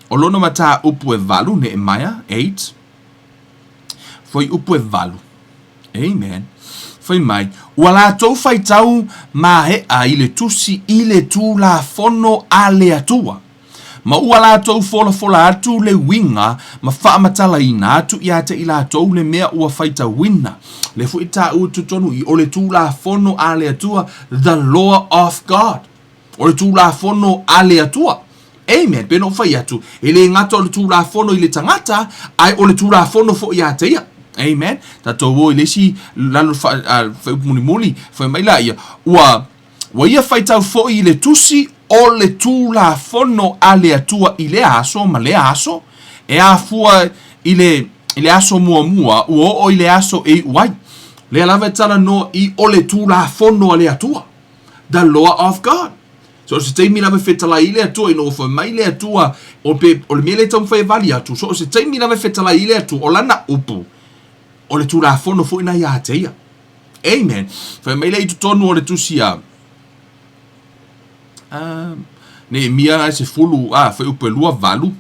o lono mata upu e valu, Nehemiah 8, foi upu e valu. Amen. Foi mai. Ua la tau fai tau mahe a I le tusi I le tu la fono a le atua. Ma ua la tau fola atu le winga ma faa matala ina atu I ate I la tau le mea ua fai tau wina. Le fu ita u tutonu I o le tu la fono a le atua, the law of God. O le tu la fono a le atua. Amen. Peno fai atu. Ele ngata o le tu la fono I le tangata, ai o le tu la fono fo I ate ia. Amen. Tato wo ilesi lalo fa muli fa mai la ia wa ia fai tau fo I le tusi o le tu la fono a le atua I le aso ma le aso e a fua I le aso mua o I le aso e wai le lava tala no I o le tu la fono a le atua, the law of God. So se taimi lava fetala I le atua ino fa mai le atua o le mele tam fa vali atu, so se taimi lava fetala I le atua o lana upu o le tula fono fo ina ia teia. Amen. Fa mai le tonu o le tusia. Nehemia se fulu fa upe lua valu.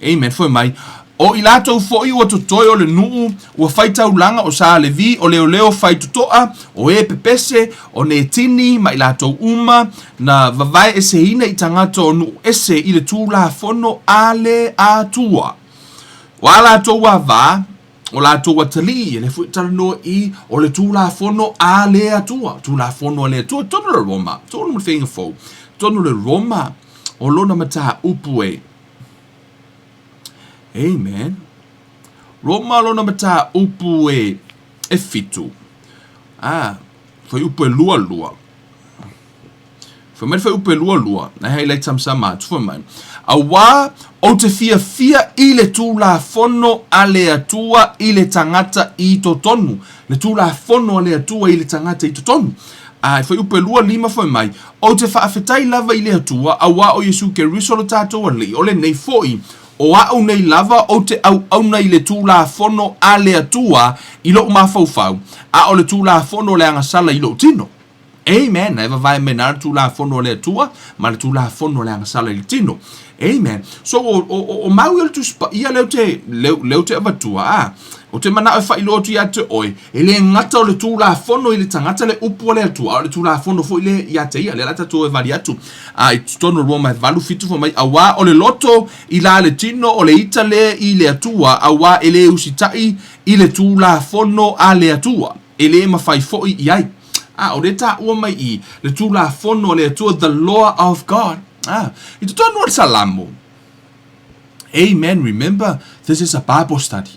Amen. Fa mai o ilato fo I o totoi o le nuu o fai taulanga o sa levi o leo fai tutoa o e pepese o ne tini ma ilato uma na vavai ese ina I tangato o nu ese I le tula fono ale atua. Wala to wa va o la tua tali le fu tano I o le tula fono a le atua, tula fono a le atua, tonu le Roma, tonu le whenga fo, tonu le Roma, o lona mata upue. Amen. Roma lona mata upue e fitu. Foi upue lua. Foi mai foi upue lua, na hei lai tamsama, tu foi mai. Awa o te fia I le tula fono a le atua I le tangata I totonu. Le tula fono a le atua I le tangata I totonu. Foi upe lua lima foi mai. O te whaafetai lava I le atua, awa o Yesu ke risolo tātou ali, o le nei foi. O au nei lava o te au nei le tula fono a le atua I lo mawhauwhau. A o le tula fono le angasala I lo tino. Amen. Eva vai menar tula fono le atua, ma le tula fono le angasala I tino. Amen. So o mau il tu spa ia leu te avatua o te mana fa ilo tu ia te oi ele ngata o le tula fono I le tangata le upu le atua o le tula fono fo ile ia te ia le lata tu e variatu I tono Roma valu fitu fo mai awa o le loto I la le tino o le itale I le atua awa ele usitai I le tula fono a le atua ele mafai fo I ai o le ta ua mai I le tula fono le atua, the law of God. Ito tono al salamo. Amen. Remember, this is a Bible study.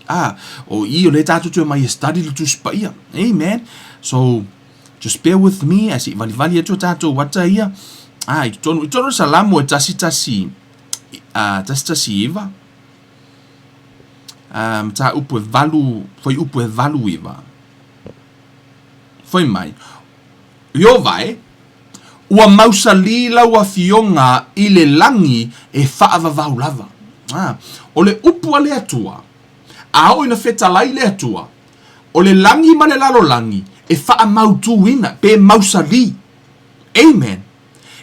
O I o le tatu tu mai study le tu spaia. Amen. So, just bear with me as I vali atu tatu wata ia. Ito tono salamo e tasi iva. Ta upu valu, foi upu valu iva. Foi mai. Yo vai. Ua mausalila ua fionga I le langi e whaavavau lava. O le upu a le atua, a o ina fetalai le atua, o le langi ma le lalo langi, e wha mautuina, pe mausali. Amen.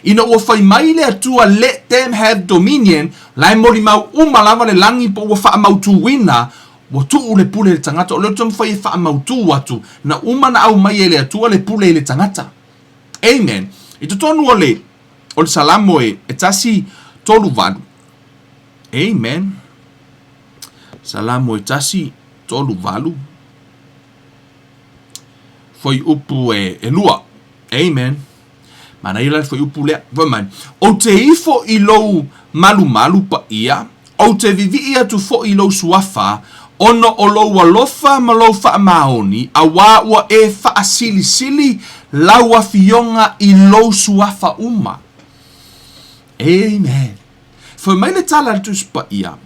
Ina ua whai mai le atua, let them have dominion, lai mori mau umalava le langi po ua wha mautuina, ua tuu le pule le tangata, o le tam whai e wha mautu atu, na umana au mai e le atua le pule le tangata. Amen. Ito tonu o le salamo e tasi tolu vanu. Amen. Salamo e tasi tolu valu. Foi upu e lua. Amen. Mana ila foi upu lea. Vaman. O te ifo I lou malu pa ia. O te vivi ia tu fo I lou suafa. Ono o lou alofa ma lou wha maoni. A wā ua e wha sili laua fionga I lou suafa uma. Amen. Foi mai le tala tu spa ia.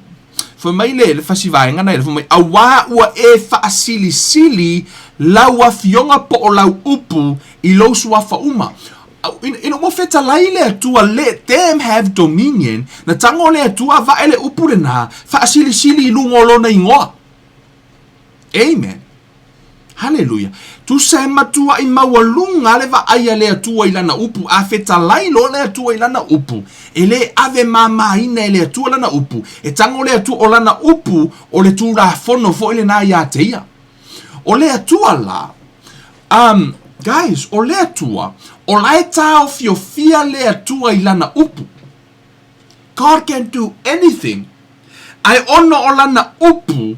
Foi mai le fasivaenga nei. Foi mai a wā ua e wha sili laua fionga po o lau upu I lou suafa uma. ina mo feta laile atua let them have dominion na tango le atua va ele upure na fa sili lungo na ingoa. Amen. Hallelujah. Tu se matua i mawalunga le va aya le atua ilana upu a feta lailo le atua ilana upu ele ave mama ina le atua lana upu e tango le atua olana upu o le tura fono fo ile na ya teia o le atua la guys o le atua o la eta of your fear le atua ilana upu. God can do anything. Ai ono olana upu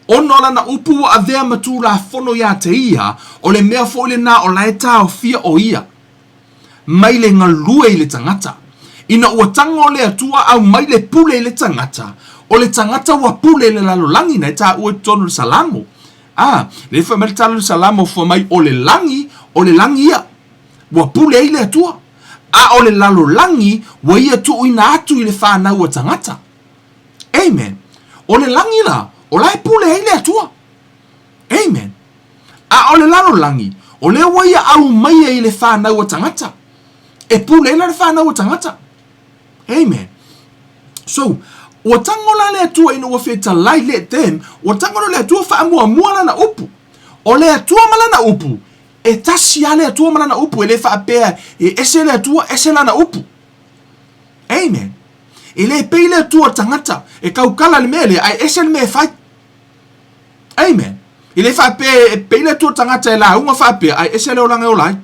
ono lana upu wa avea matura fono ya te ia o le mea fo le na o la eta o fia o ia mai le ngalue i le tangata ina ua tanga o le atua au mai le pule i le tangata o le tangata wa pule le lalolangi na eta ua tono le salamo le fa mai talo le salamo fo mai o le langi ia wa pule i le atua o le lalolangi wa ia tu ina atu i le whanau wa tangata. Amen. O le langi la o lai pule hele atua. Amen. O le lalolangi o le waia au mai i le whanau wa tangata e pule ila le whanau wa tangata. Amen. So o tangola le atua ina wa feta lai le them o tangola le atua wha mua lana upu o le atua malana upu e tasi ale atua malana upu e le wha apea e ese le atua ese lana upu. Amen. E le pei le atua tangata e kaukala le mele ai ese le me fai. Amen. E le wha apea e pei le atua tangata e la unga wha apea ai ese le olanga olai.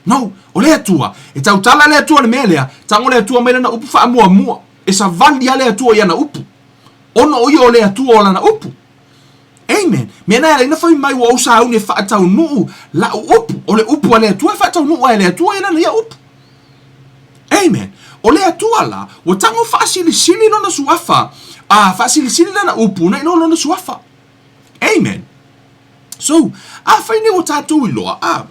No, o le atua e tautala le atua le mele tango le atua mele na upu wha mua e sa vali ale atua ia na upu ono o ia o le atua o lana upu. Amen. Mena ele ina fai mai wa usa au ne whaatau nuu la upu. O le upu a le atua whaatau nuu a le atua ina na ia upu. Amen. O le atua la, wa tango whaasili no na suafa. Whaasili na upu na ino no na suafa. Amen. So, fai ne o tātou iloa.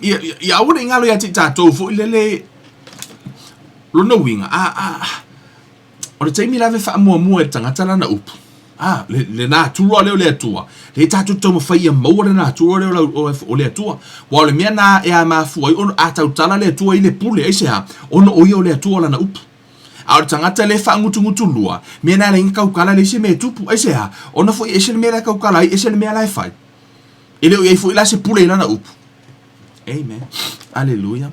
Ia awana ingalo ia te tātou fo ilele lona winga. O le taimi lave wha mua e tangata lana upu. Le nā atua leo le atua. Le tātou tau mawhaia maua le nā atua leo o le atua. Wa le mea nā e a mafua i ono a tautala le atua i le pule eise ha. Ono oia o le atua lana upu. A le tangata le wha ngutu lua. Mea nā le inga kaukala le ise mea tupu eise ha. Ono fo i ese le mea la kaukala i ese le mea la e whai. E leo i fo i la se pule i lana upu. Amen. Hallelujah.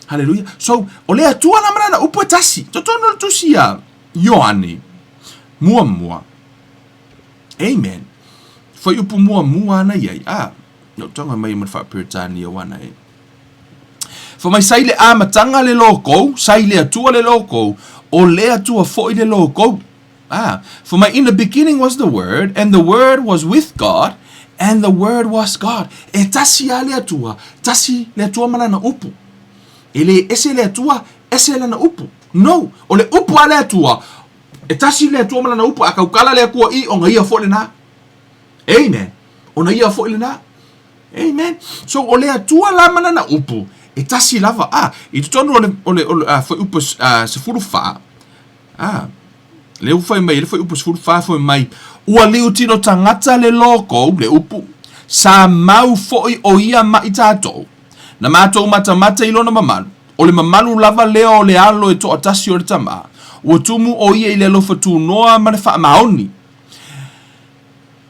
Hallelujah. So, o le atua na mana upu e tasi. Totono le tusi a Ioane. Mua. Amen. Fai upu mua na iai. No tonga mai man whapiritani a wana e. Fa mai sai le matanga le loko, sai le atua le loko, o le atua foi le loko. For my in the beginning was the Word, and the Word was with God, and the Word was God. E tasi a le atua mana na upu. Ele ese le atua, ese le na upu. No, o le upu a le atua. E tasi le atua mana na upu, a kaukala le akua i o ngai a fo le na. Amen. O ngai a fo le na. Amen. So o le atua la mana na upu. E tasi lava. I tutonu foi upu se furu fa. Le ufai mai, le foi upu se furu fa foi mai. Ua liu tino tangata le loko le upu. Sa mau foi o ia mai tātou. Na mātou mata ilo na mamalu. O le mamalu lava leo o le alo e to atasi o le tama. Ua tumu o ia i le lofa tu noa ma le wha maoni.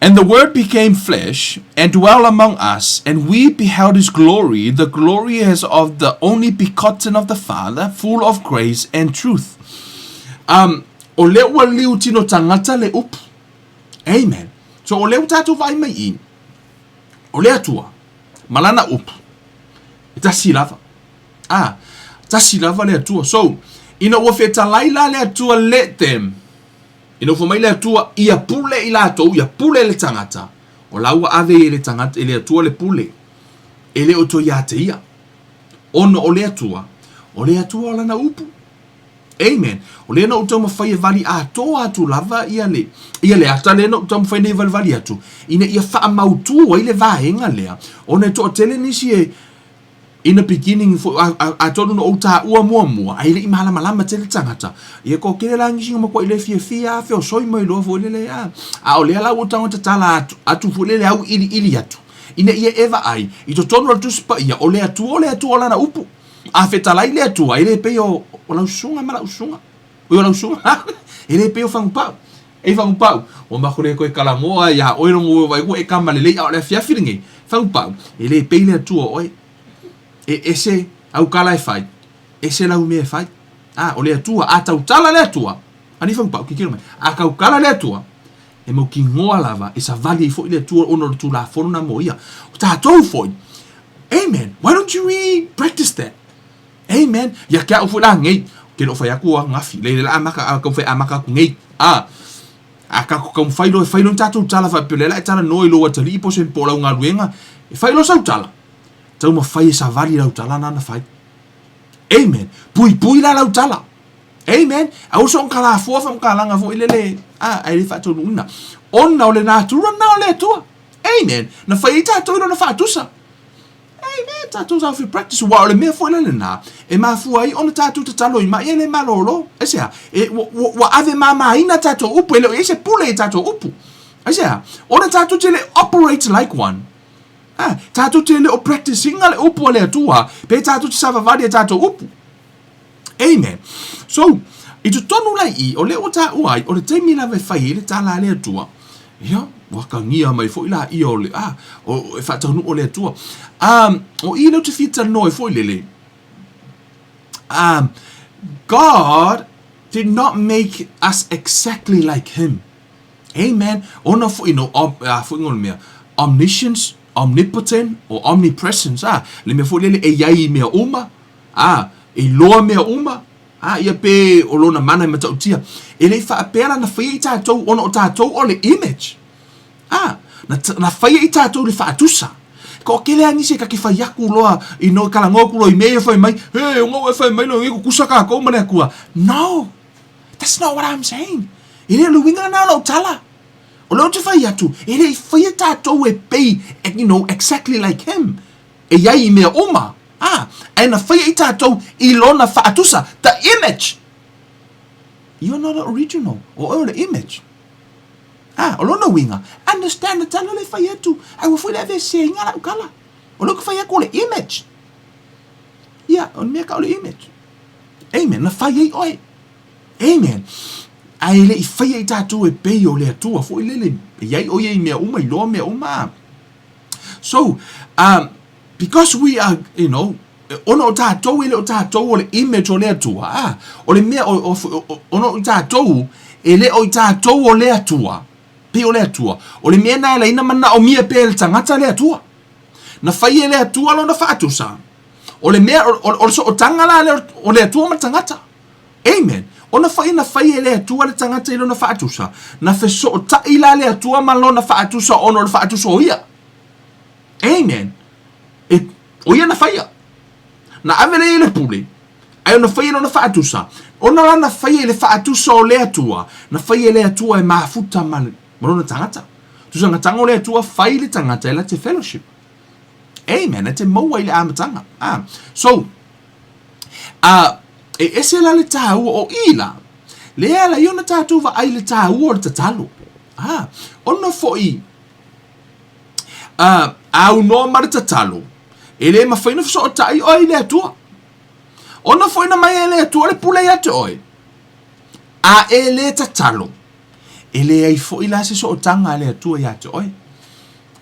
And the Word became flesh and dwelt among us, and we beheld his glory, the glory as of the only begotten of the Father, full of grace and truth. O le ua liu tino tangata le upu. Amen. So o leu tātou vai mai i. O le atua. Malana upu. E tasi lava. Tasi lava le atua. So, ina ua feta laila le atua let them. Ina ua mai le atua ia pule i latou, ia pule le tangata. O laua ave i le tangata, i le atua le pule. E le oto ia te ia. Ono o le atua. O le atua o lana upu. Amen. O le na utama fai e vali ato atu lava ia le ata le na utama fai ne vali atu. Ina ia wha mautu wa ile vahenga lea. O ne to tele nisi e in the beginning a tonu no uta ua mua. A ile i malama tele tangata. Ia ko kere la ngisinga makua ile fia feo soi mai loa fo lele a. A o le ala utama tatala atu fo lele au ili atu. ina ia eva ai I to tonu al tuspa ia o le atua lana upu a fetalai le atua ile pe o lausunga mala usunga o lausunga ile pe o fangpau e fangpau o makore ko e kalamoa ia o no vai ko e kamalele o le fiafiringi fangpau ile pe le atua oi e ese au kala e fai ese la ume e fai o le atua a tau tala le atua ani fangpau ki kilo mai a kau kala le atua e mo ki ngoa lava e sa vali fo ile atua ono tu la fona mo ia o tatou foi amen why don't you practice that amen ya ka o fula ngai ke no fai aku ngafi le la amaka ka fai amaka ku ngai aka ko fai lo tatou tala fa pele la tala no lo watali po sen pola nga luenga e fai lo sa tala tau ma fai sa vali la tala na fai amen pui la tala amen au so kala fo fa kala nga fo ile ai fa to nuna onna ole na tu na ole tu amen na fai tatou no fa tusa amen tatou sa fi practice wa ole me fo le na e ma fu ai ona tatou talo I ma ele malolo esa e wa ave mama ina tatou upu ele ese pule tatou upu esa ona tatou tele operate like one tatou tele o practicing ale upu le tua pe tatou sa va vadia tatou upu amen so I tu tonu lai ole o ta uai ole te mina ve fai ele tala le tua ia waka ngia mai fo ila I ole o e fa tonu ole tua o I no te fita no e fo lele God did not make us exactly like him amen ona fo fo ngol me omniscience omnipotent or omnipresence le me fo lele e yai me uma e loa me uma ia pe o lona mana me tautia ele fa apela na fai tatou ona o tatou o le image na fai tatou le fa tusa ko kele ani se ka ki fai aku loa I no kala ngoku lo I me fai mai o ngo fai mai lo ngi kusaka ko mana ku no that's not what I'm saying ele lu winga na lo tala o lo te fai atu ele fai tatou e pe exactly like him e yai me uma and na fai tatou I lona fa tusa the image you're not original or the image o lona winga understand the talo le fai atu ai wo foi le se ngala ukala o lo fai ko le image on me ka le image amen na fai oi amen ai le fai tatou e pe o le atu foi le yai o ye me uma I lo me uma so because we are ono tatou ele o tatou o le image o le atua o le mea ono tatou ele o tatou o le atua pe o le atua o le mea na ina mana o mia pe le tangata le atua na fai ele atua lo na fatusa o le mea o so o tangala o le atua ma tangata amen ona fai ele atua le tangata ilo na fatusa na fe so o ta ila le atua ma lo na fatusa ono le fatusa o ia amen o ia na fai na avele ile pule ai ona fai ona faatusa ona la na fai ile faatusa o le atua na fai ile atua e mafuta mal mona tangata tu sanga tango le atua fai le tangata la te fellowship amen ate mo ile amatanga so ese la le tau o ila le ala yona tatu va ai le tau o le tatalo ona foi au no mar tatalo ele ma foi no so tai o ile atua ona foi na mai ele atua le pule ate oi ele tatalo ele ai foi la se so tanga le atua ya te oi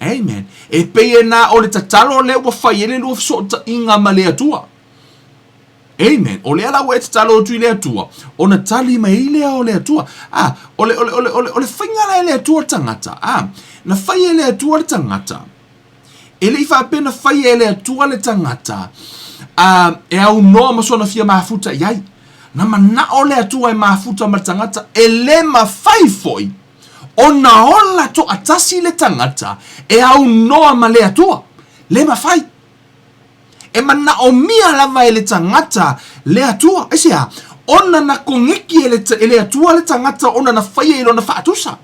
amen e pe na o le tatalo le wa fai ele lo so inga ma le atua amen o le ala wa tatalo tu le atua ona tali mai ile o le atua ole finga la le atua tangata na fai ele atua le tangata ele ifa pena fai ele atua le tangata e au no ma sona fia mafuta yai na mana ole atua e mafuta ma tangata ele ma fai foi ona ola to atasi le tangata e au no ma le atua le ma fai e mana o mia lava ele tangata le atua esia ona na kongeki ele atua le tangata ona na fai ele na fatusa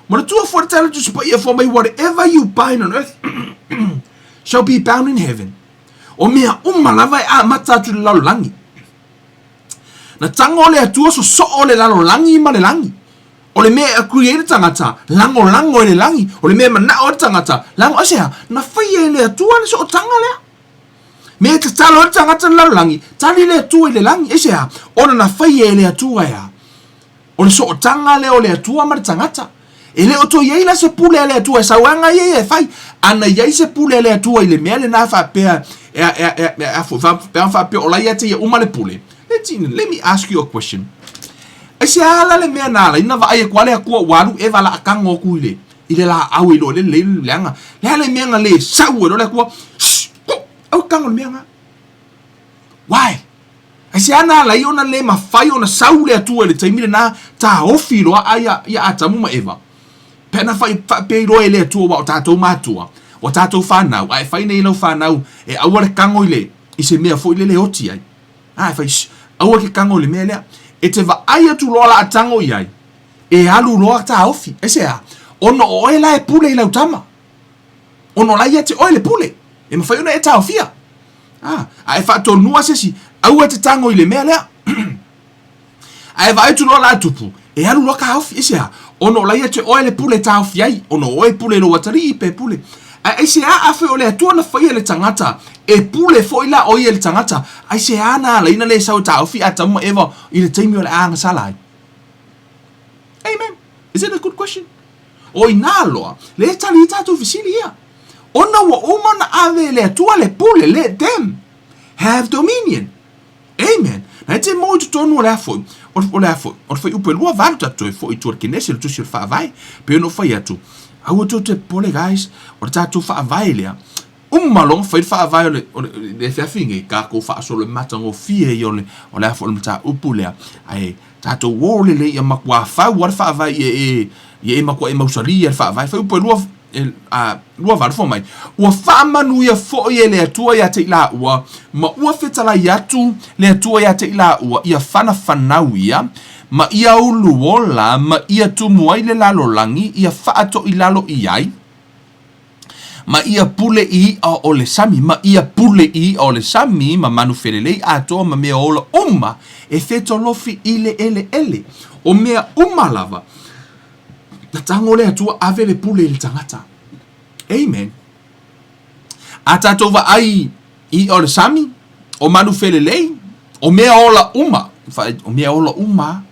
Mona tua for tell to spot you for me whatever you bind on earth shall be bound in heaven. O mea lava a mata tu lalo langi. Na tango le atua so le lalo langi ma le langi. O le mea create tangata, lango le langi, o le mea mana o tangata, lango asea, na whai le atua le so o tanga lea. Mea te talo o tangata na langi, tali le atua le langi, asea, ona na whai le atua ea. O le so o tanga le o le atua ma le tangata. E le o to iei la se pule le atua, sa wanga iei e whai, ana iei se pule le atua i le mea le na whapea, whapea o la ia te ia uma le pule. Let me ask you a question. Ese ala le mea nala ina va ai kwale akua walu e vala akango kuile ile la au ilo le leanga le mea nga le sau lo le kwa au kango le mea nga why ese ana la iona le mafai ona sau le atu le taimile na ta ofi lo aya ya atamu ma eva pena fai pe ro ele atu wa tato matua o tato fanau ai fai nei lo fanau e au le kango ile ise mea fo ile le oti ai ai fai au ke kango le mea le e te va aia tu loa la atango iai. E alu loa ta ofi. E sea, ono oe la e pule i lau tama. Ono la ia te oe le pule. E mawhai una e ta ofia. A e whato nua sesi, au e te tango i le mea lea. A e va tu loa la atupu. E alu loa ka ofi. E sea, ono la ia te oe le pule ta ofi ai. Ono oe pule lo watari i pe pule. A se a afe o le atua na whai le tangata. E pule fo ila o i le tangata. Ai se ana la ina le sau ta ofi atamu eva i le taimi o le anga salai. Amen. Is it a good question? O ina loa, le tali i tatu fisili ia. Ona wa umana ave le atua le pule, let them have dominion. Amen. Na te mo tu tonu o le afoi. O le afoi. O le fai upe lua valu tatu e fo i tuar kinesi le tusi le wha vai. Pe no fai atu. Au to te pole guys, o le tatu wha vai lea. Malong fai wha vai o le whiawhingi, ka ko wha so le matango fie i o le afo le mata upu lea. Ai, tatu wole le ia makua whau war wha vai e makua e mausari e wha vai. Fai upe lua varfo mai. Ua wha manu ia fo i le atua ia te ila ua, ma ua whetala i atu le atua ia te ila ua, ia whana whanau ia, ma ia uluola, ma ia tumuai le lalo langi, ia whaato i lalo i ai, ma ia pule i o le sami, ma ia pule i o le sami, ma manu whelelei atoa, ma mea ola uma, e whetolofi i le ele, o mea uma lava, na tango le atua ave le pule i le tangata. Amen. A tatova ai i o le sami, o manu whelelei, o mea ola uma, o mea ola uma,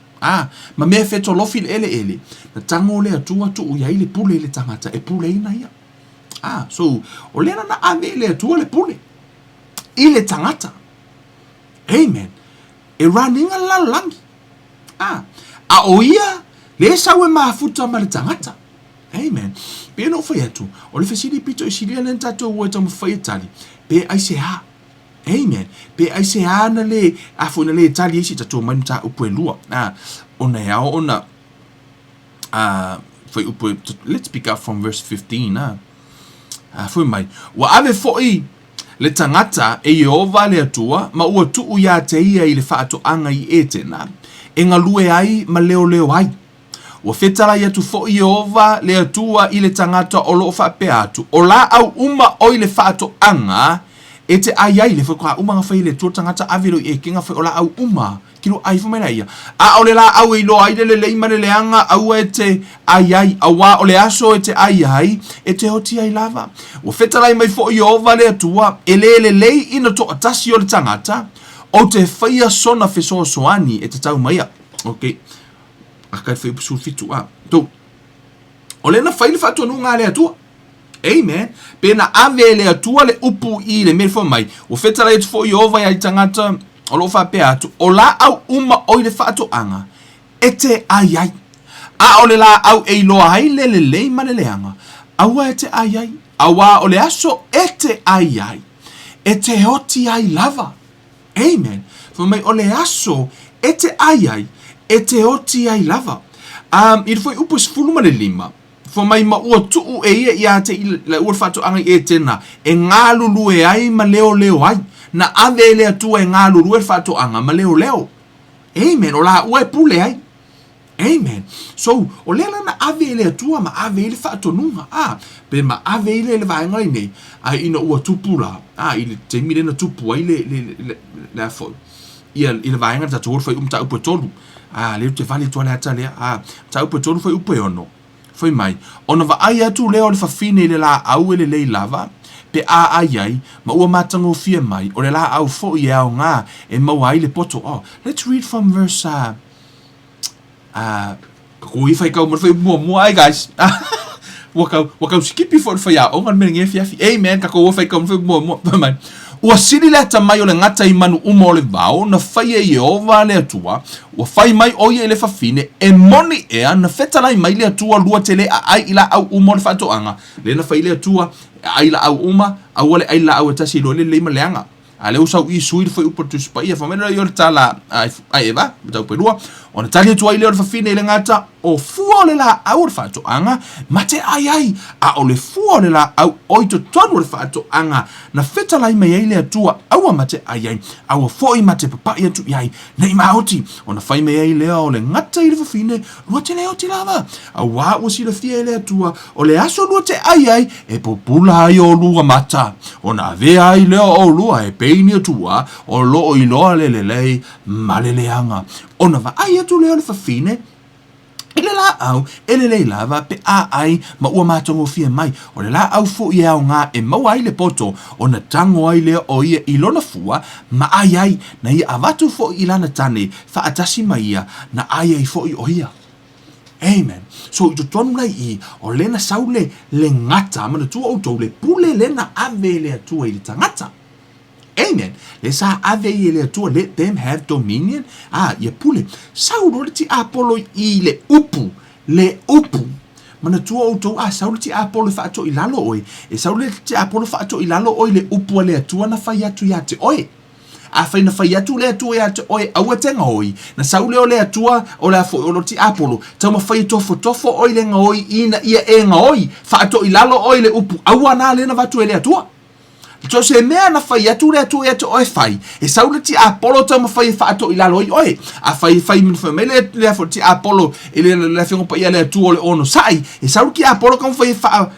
ma mea whetolofi le ele, na tango le atua tu ui ai le pule i le tangata, e pule ina ia. So, o lena na ave le atua le pule. I le tangata. Amen. E raninga lalangi. A o ia, le sawe maafuta ma le tangata. Amen. Pe no fai atu. O le fesiri pito i siria len tato ua tamu fai tali. Pe ai se ha. Amen. Pe ai se ha na le, afo na le tali isi tato mani ta upo e lua. Ona e ao, ona, fai upo, let's pick up from verse 15, foi mai. Wa ave foi le tangata e Yehova le atua, ma ua tuu ia te ia i le whaato anga i e tena. E ngā lue ai, ma leo ai. Ua whetala ia tu foi Yehova le atua i le tangata o loo whape atu. O la au uma o i le whaato anga, e te ai le foi kwa uma ngā whai le tua tangata aviro i e kinga whai o la au uma. Kilo ai fumena ia. A o le la au e lo ai le leima le leanga au e te ai, awa o le aso e te ai, e te hoti ai lava. Ua whetalai mai fo i ova le atua, e le lei ina to atasi o le tangata, o te whaia sona whesoa soani e te tau maia. Ok. Akai whai upusul fitu to. O le na whai le whaatua nunga le atua. Amen. Pena ave le atua le upu i le mele mai. Ua whetalai te fo i ova i tangata, o lo whape atu, o la au uma o i le whaato anga, e te ai. A o le la au e loa hai le lei ma le leanga, aua e te ai, awa o le aso e te ai, e te hoti ai lava. Amen. Fo mai o le aso e te ai, e te hoti ai lava. I foi upus fuluma le lima, fo mai ma ua tuu e ia te la ua whaato anga e tena, e ngā lulu e ai ma leo ai, na ave le atua e ngā lulu e whaato anga ma leo. Amen. O la ua e pule ai. Amen. So, o lela na ave le atua ma ave le whaato nunga. Pe ma ave le vaenga nei. Ina ua tupula. I le te mire na tupu ai le afoi. ia le vaenga ta tolu fai ta upo tolu le te vale to le ata le ta upo tolu fai upo ono fai mai ona va ai atu le o le fafine le la au le le lava pe ai ai ma ua matango fia mai o le la au fo ia o nga e mau ai le poto let's read from verse ko i fai kau mo fai mo ai guys wakau skipi for fai o ngan mengi fia amen ka ko fai kau mo fai mo mai ua sili le ta mai o le ngata I manu uma o le vao na fai e Yehova le atua ua fai mai o ia le fafine e moni ea na fetalai mai le atua lua te le ai ila au uma o le fatoanga le na fai le atua ai la au uma au le ai la au tasi lo le ma leanga ale usau I sui foi upo tu spa ia famela yo tala ai eva tau perua ona tali tu ai le fafine le ngata o fuo le la au fatoanga mate ai a o le fuo le la au oito tonu le fatoanga na fetalai mai ai le atua au mate ai au foi mate papa ia tu ai nei maoti ona fai mai ai le o le ngata I le fafine lua te le o te lava au wa o si le fie le atua o le aso lua te ai e popula ai o lua mata ona ve ai le o lua e peini atua o lo o iloa le lei maleleanga ona va ai atu le o le fafine ele la au ele le lava pe ai ma ua matongo fia mai o le la au fo ia o nga e mau ai le poto ona tango ai le o ia ilona fua ma ai na ia avatu fo ilana tane fa atasi mai ia na ai fo I o ia amen so I tonu lai I o lena saule le ngata mana tua o tau le pule lena ave le atua I le tangata amen le sa ave I le atua let them have dominion ia pule saulo le ti apolo I le upu mana tua o tau saulo ti apolo fa ato I lalo oi e saulo ti apolo fa ato I lalo oi le upu le atua na fai atu ia te oi fai na fai atu le atua ia te oi aua tenga oi na saule o le atua o le afo o lo ti apolo tau ma fai tofo oi le nga oi ina ia e nga oi fa ato I lalo oi le upu aua na le na vatu e le atua so se mea na fai atu le atua ia te oi fai e saule ti apolo tau ma fai fa ato I lalo oi fai min fai mele le afo ti apolo e le fiongo pa ia le atua o le ono sai e saule ki apolo kam fai fa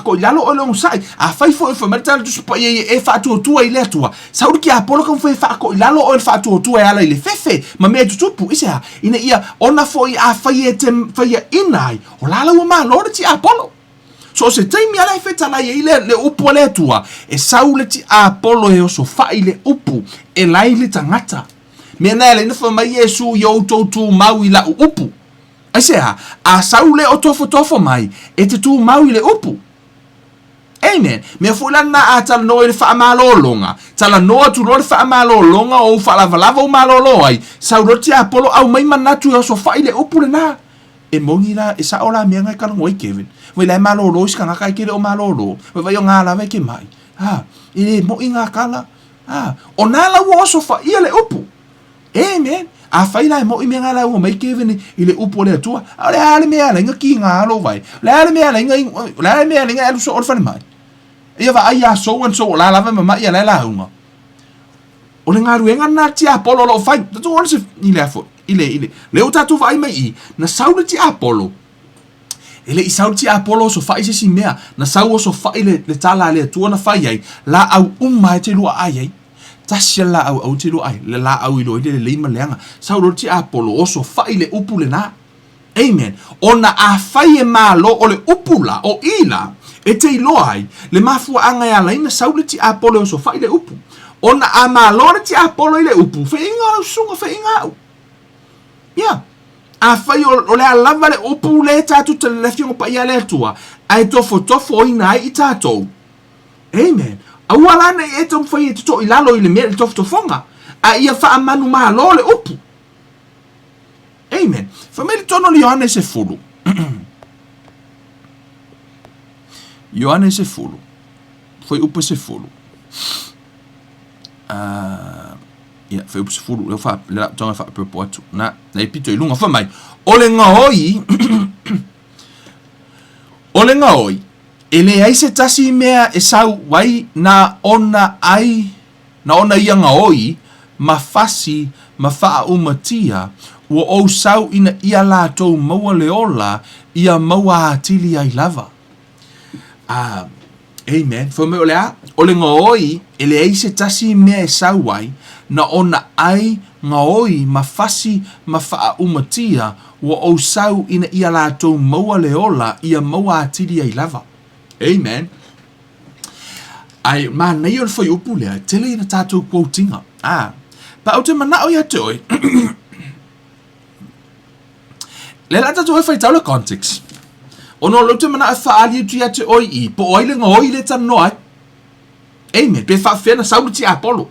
ko lalo o long sai fai fo informatal tu spa e fa tu I le tua sauri ki apolo kan fai fa ko lalo o fa tu ala ile fefe ma me tu tupu isa ina ia ona fo fai e tem fai inai o lalo ma lo ti apolo so se taimi ala feta la ile le upu le tua e saule ti apolo e o so fa ile upu e la ile tangata me na ile fa mai Yesu yo tu mau ila upu Aisea saule o tofo mai e te tu mau ile upu amen me fulana atala no le fa malolonga tala no tu lo fa malolonga o fa lava o malolo ai sauroti apolo au mai manatu o so fa ile upu na e mongila e sa ola mianga ka ngoi Kevin we la malolo ska nga kai kile o malolo we vai nga la ke mai ile mo inga kala onala wo so fa ile upu amen fai la mo mianga la o mai Kevin ile upu le tua ale ale me ala nga ki nga lo vai la ale me ala nga so or fa mai ia va ai so and so la lava ma ia la unga o le ngaru enga na ti apolo lo fai tu on se ile afo ile le uta tu vai mai na saule ti apolo ele I saule ti apolo so fai se si mea na sau so fai le tala le tu na fai ai la au mai te lu ai tasia la au te lu ai le la au ilo ile le leanga saule ti apolo o so fai le upu le na amen ona fai e malo o le upu la o ila e te iloai le mafua anga ya la ina saule ti apolo so fai le upu ona amalo ti apolo ile upu fe inga sunga fe inga fai o le alava le upu le tatu te le fiongo pa ia le tua ai tofo ina ai I tatou amen awala na e tom fai te to ilalo ile me tofonga ia fa amanu malo le upu amen famili tono li Yohane se fulu Yohane se fulu foi upu se fulu foi upu se fulu le tonga fa pepo atu na epito ilunga fa mai ole ngaoi ele ai se tasi mea e sau wai na ona ia ngaoi mafasi mafaa umatia ua o sau ina ia lātou maua leola ia maua atili ai lava Amen. Fa me ole ngoi ele ai se tasi me sauai na ona ai ngoi mafasi mafa umatia wa o sau ina ia latou maua leola ia maua atiri ai lava. Amen. Ai mana i foi upu lea tele ina tatou quotinga. Pa o te mana o ia te oi. Le la tatou e fai tau le context. Ono lo te mana e whaali tu ia te oi I po oile ngoi le tano ai. Amen. Pe wha whena sauru ti Apollo.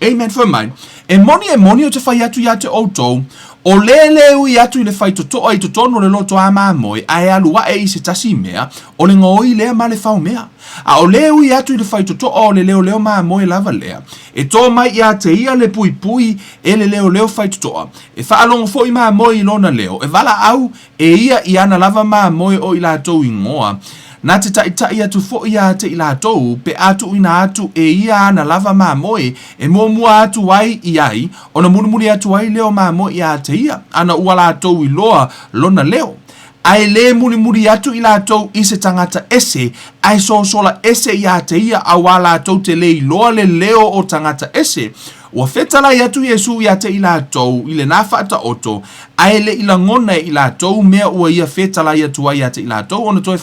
Amen for mine. E moni o te whai atu ia te outou. O lele ui atu I le whai toto ai totono le loto a mamoi. Ai alua e I se tasi mea. O le ngoi lea ma le whau mea. A o leo I atu I le whai toto o le leo mamoi lava lea. E tō mai ia te ia le pui e le leo whai totoa. E whaalongo fo I mamoi lona leo. E wala au e ia I ana lava mamoi o I la tau ingoa. Nā te tai atu fo ia te I la tau, pe atu ina atu e ia ana lava mamoi, e mua atu ai I ai, ona munumuri atu ai leo mamoi ia te ia, ana ua la tau I loa lona leo. Ai le muri atu I la tau I se tangata ese, ai sola ese ia te ia, a wala tau te le I loa le leo o tangata ese. Ua whetala I atu Yesu ia te I la tau, I le nāwhata oto, ai le ila ngona I la tau, mea ua ia whetala I atu ai ia te I la tau, ona toi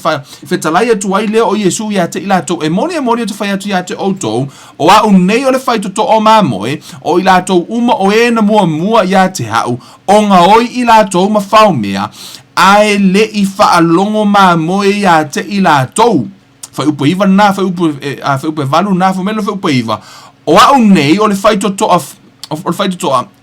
whetala I atu ai leo o Yesu ia te I la tau, e moni o te whai atu ia te oto, o a unei o le whai toto o mamoe, o I la tau uma o e na mua ia te hau, o ngā oi I la tau ma whau mea, ai le I whaalongo mamoe ia te I la tau, whai upo iwa nā, whai upo valu nā, whai upo iwa, o au nei o le whai totoa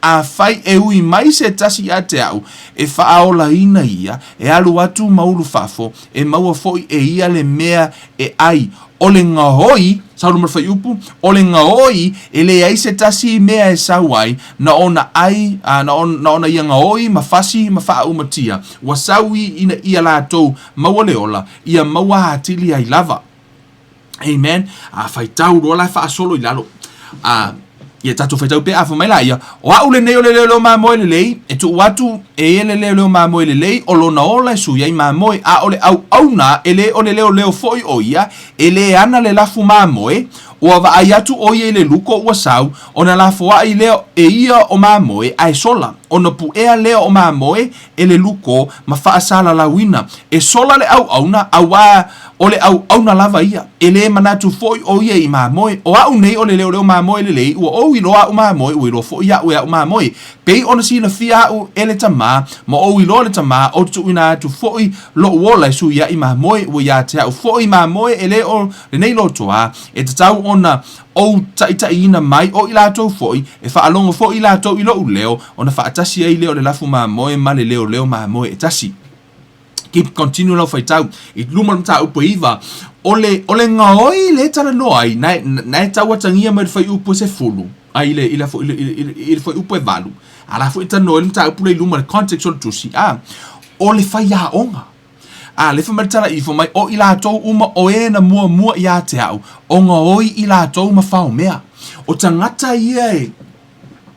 a whai e ui mai se tasi a te au e whaaola ina ia e alu atu maulu whafo e maua foi e ia le mea e ai o le ngahoi sauru mara whai upu o le ngahoi e le ai se tasi mea e sauai na ona ai na ona ia ngahoi mawhasi mawha umatia wa saui ina ia la tau maua leola ia maua hatili ai lava. Amen. A whai tau rola e wha solo I lalo. Ia tatu whai tau pe a whamai la ia. O au le neo le leo mamoe le lei, e tu watu e le leo mamoe le lei, o lona ola e sui ai mamoe, a o le au na, e le o le leo foi o ia, e le ana le lafu mamoe, ua wa ai atu o ia le luko ua sau, o na lafu ai leo e ia o mamoe, ai sola, o na pu ea leo o mamoe, e le luko, ma faa sala lawina, e sola le au na, o le au na lava ia, e le manatu foi o ia I mamoe, o au nei o le leo mamoe le lei, ua o I loa o mamoe, ua I loa foi ia ua o mamoe, pei ona sina fia au ele tama, ma o I loa le tama, o tu ina atu foi lo uola su ia I mamoe, ua ia te au foi mamoe, e le o le nei lo toa, e te tau ona o tai ina mai o I latou foi, e whaalongo foi I latou I lo leo, ona whaatasi ai leo le lafu mamoe, ma le leo mamoe e tasi. Keep continue lo fai tau I luma mta upo iwa ole ngoi le tala no ai na tau atangia mai fai upo se fulu ai le fai upo e valu ala fo ita no mta upo le luma le context o tusi ole fai ya onga le fa tala I fo mai o I latou uma o e na mua ia te au o ngoi I latou ma fao mea o tangata ia e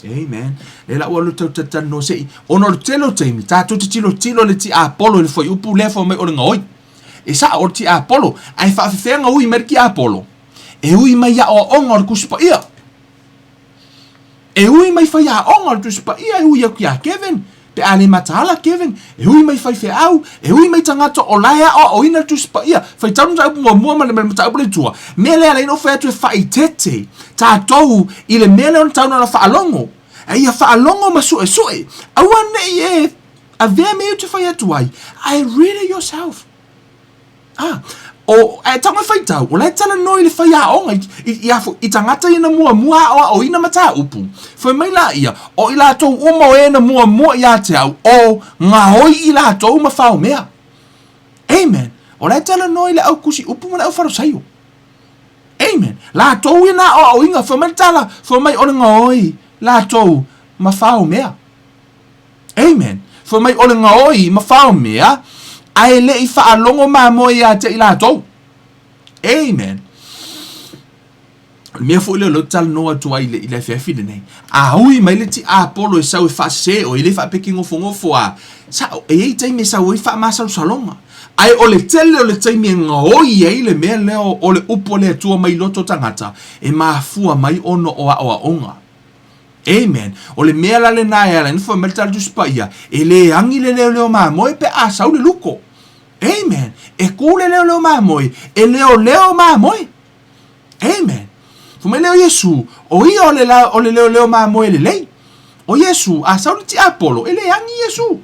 Amen. E la ua tau tatano sei. Ono le telo teimi. Tātou te tilo le ti Apollo le foi upu le fo mai o le ngoi. E sa o ti Apollo. Ai whaafewhenga ui meri ki Apollo. E ui mai ia o onga le kuspa ia. E ui mai whai a onga le kuspa ia. E ui au ki a Kevin. Pe ale matala Kevin. E ui mai whai whai au. E ui mai tangata o laia o ina le kuspa ia. Whai tau nta upu mua ma le mata upu le tua. Mele ala ino whai atu e whai tete. Tātou I le mele on tau na whaalongo. E ia whaalongo ma sue. Awane e a vea me te whai atu ai. I read it yourself. O e tanga whai tau. O lai tala noi le whai a onga. I tangata ina mua o ina mata upu. Whai mai la ia. O I latou uma o ena mua ia te au. O ngā hoi I latou ma whao mea. Amen. O lai tala noi le au kusi upu ma le au wharosaio. Amen. Latou ina o inga. Whai mai tala. Whai mai o le ngā hoi. Latou ma whao mea. Amen. Whai mai o le ngā hoi ma whao mea. Ai le I whaalongo mamoe ia te I latou. Amen. Mea fo leo tala noa tua I le whiawhine nei. Hui mai le ti Apollo e sau e whaase o I le whapeking ngofo a. Sa e ei taime sau e wha masaru salonga. Ai o le tele o le taimi ngoi ai le mea leo o le upo le atua mai loto tangata e maafua mai ono o a onga. Amen. O le mea la le nae ala nifo meltal juspa ia e le angi le leo mamoe pe a sau le luko. Amen. E ku le leo mamoe e leo mamoe. Amen. Fuma leo Yesu o ia o le leo mamoe le lei. O Yesu a sau le ti Apollo e le angi Yesu.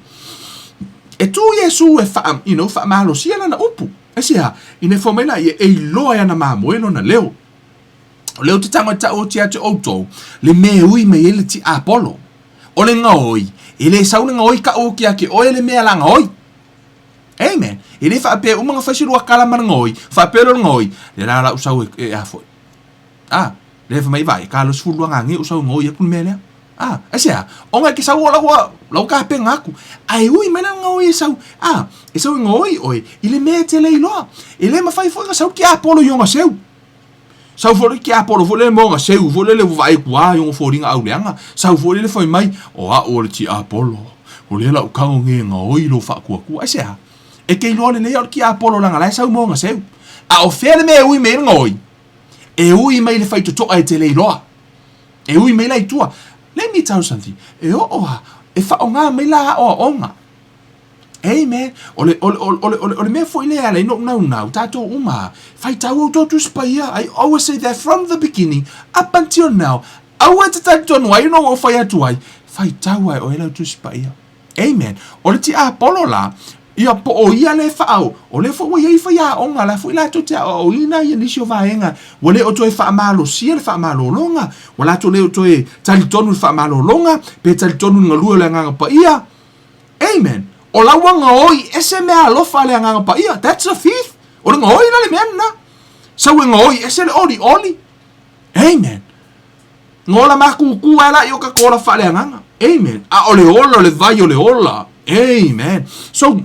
E tu Yesu e fa malo sia na upu. E sia, ine fomela e loa ya na mamoe no na leo. O leo te tanga ta o ti ate auto, le me ui me ele ti Apollo. O le ngaoi, ele sau le ngaoi ka o ki ake o ele mea la ngaoi. Amen. Ele fa pe umanga fasiru akala man ngaoi, fa pe lo ngaoi, le la usau e afoi. Le fa mai vai, ka lo sfulu ngangi usau ngaoi e kun mele. Asia, onga ki sau la lau ka pe ngaku. Ai ui mena ngaoi e sau. E sau ngaoi oi, ile me te le iloa. Ile ma fai foi sau ki Apollo yonga seu. Sau fori ki Apollo fole mo nga seu, fole le vai kwa yonga fori nga auleanga. Sau fori le foi mai, o le ti Apollo. O le la ukango nge ngaoi lo fa ku. Asia. E ke lo le ki Apollo la nga sau mo nga seu. O fele me ui me ngaoi. E ui mai le fai to ai te le iloa. E ui mai lai tua. Let me tell you something. E fa onga mai la onga. Amen. Ole me foi le ale no tato uma. Fai tau to spaia. I always say that from the beginning up until now. I want to tell you why you know fai atu ai. Fai tau ai o ela to spaia. Amen. Ole ti Apollo la. Ia po o ia le fa'au. O le fo ia fa ia onga la fo ila to te o lina ia nisio vaenga. Wole o toe fa malo sia le fa malo longa. Wala to le o toe Talitonu fa malo longa. Pe Talitonu ngalua le nganga pa ia. Amen. O la wanga oi ese mea lo fa le nganga pa ia. That's a thief. O le ngoi na le mena. Sa we ngoi ese le oli. Amen. Ngola maku ku ala yo ka kola fa le nganga. Amen. A ole ola le vai ole ola. Amen. So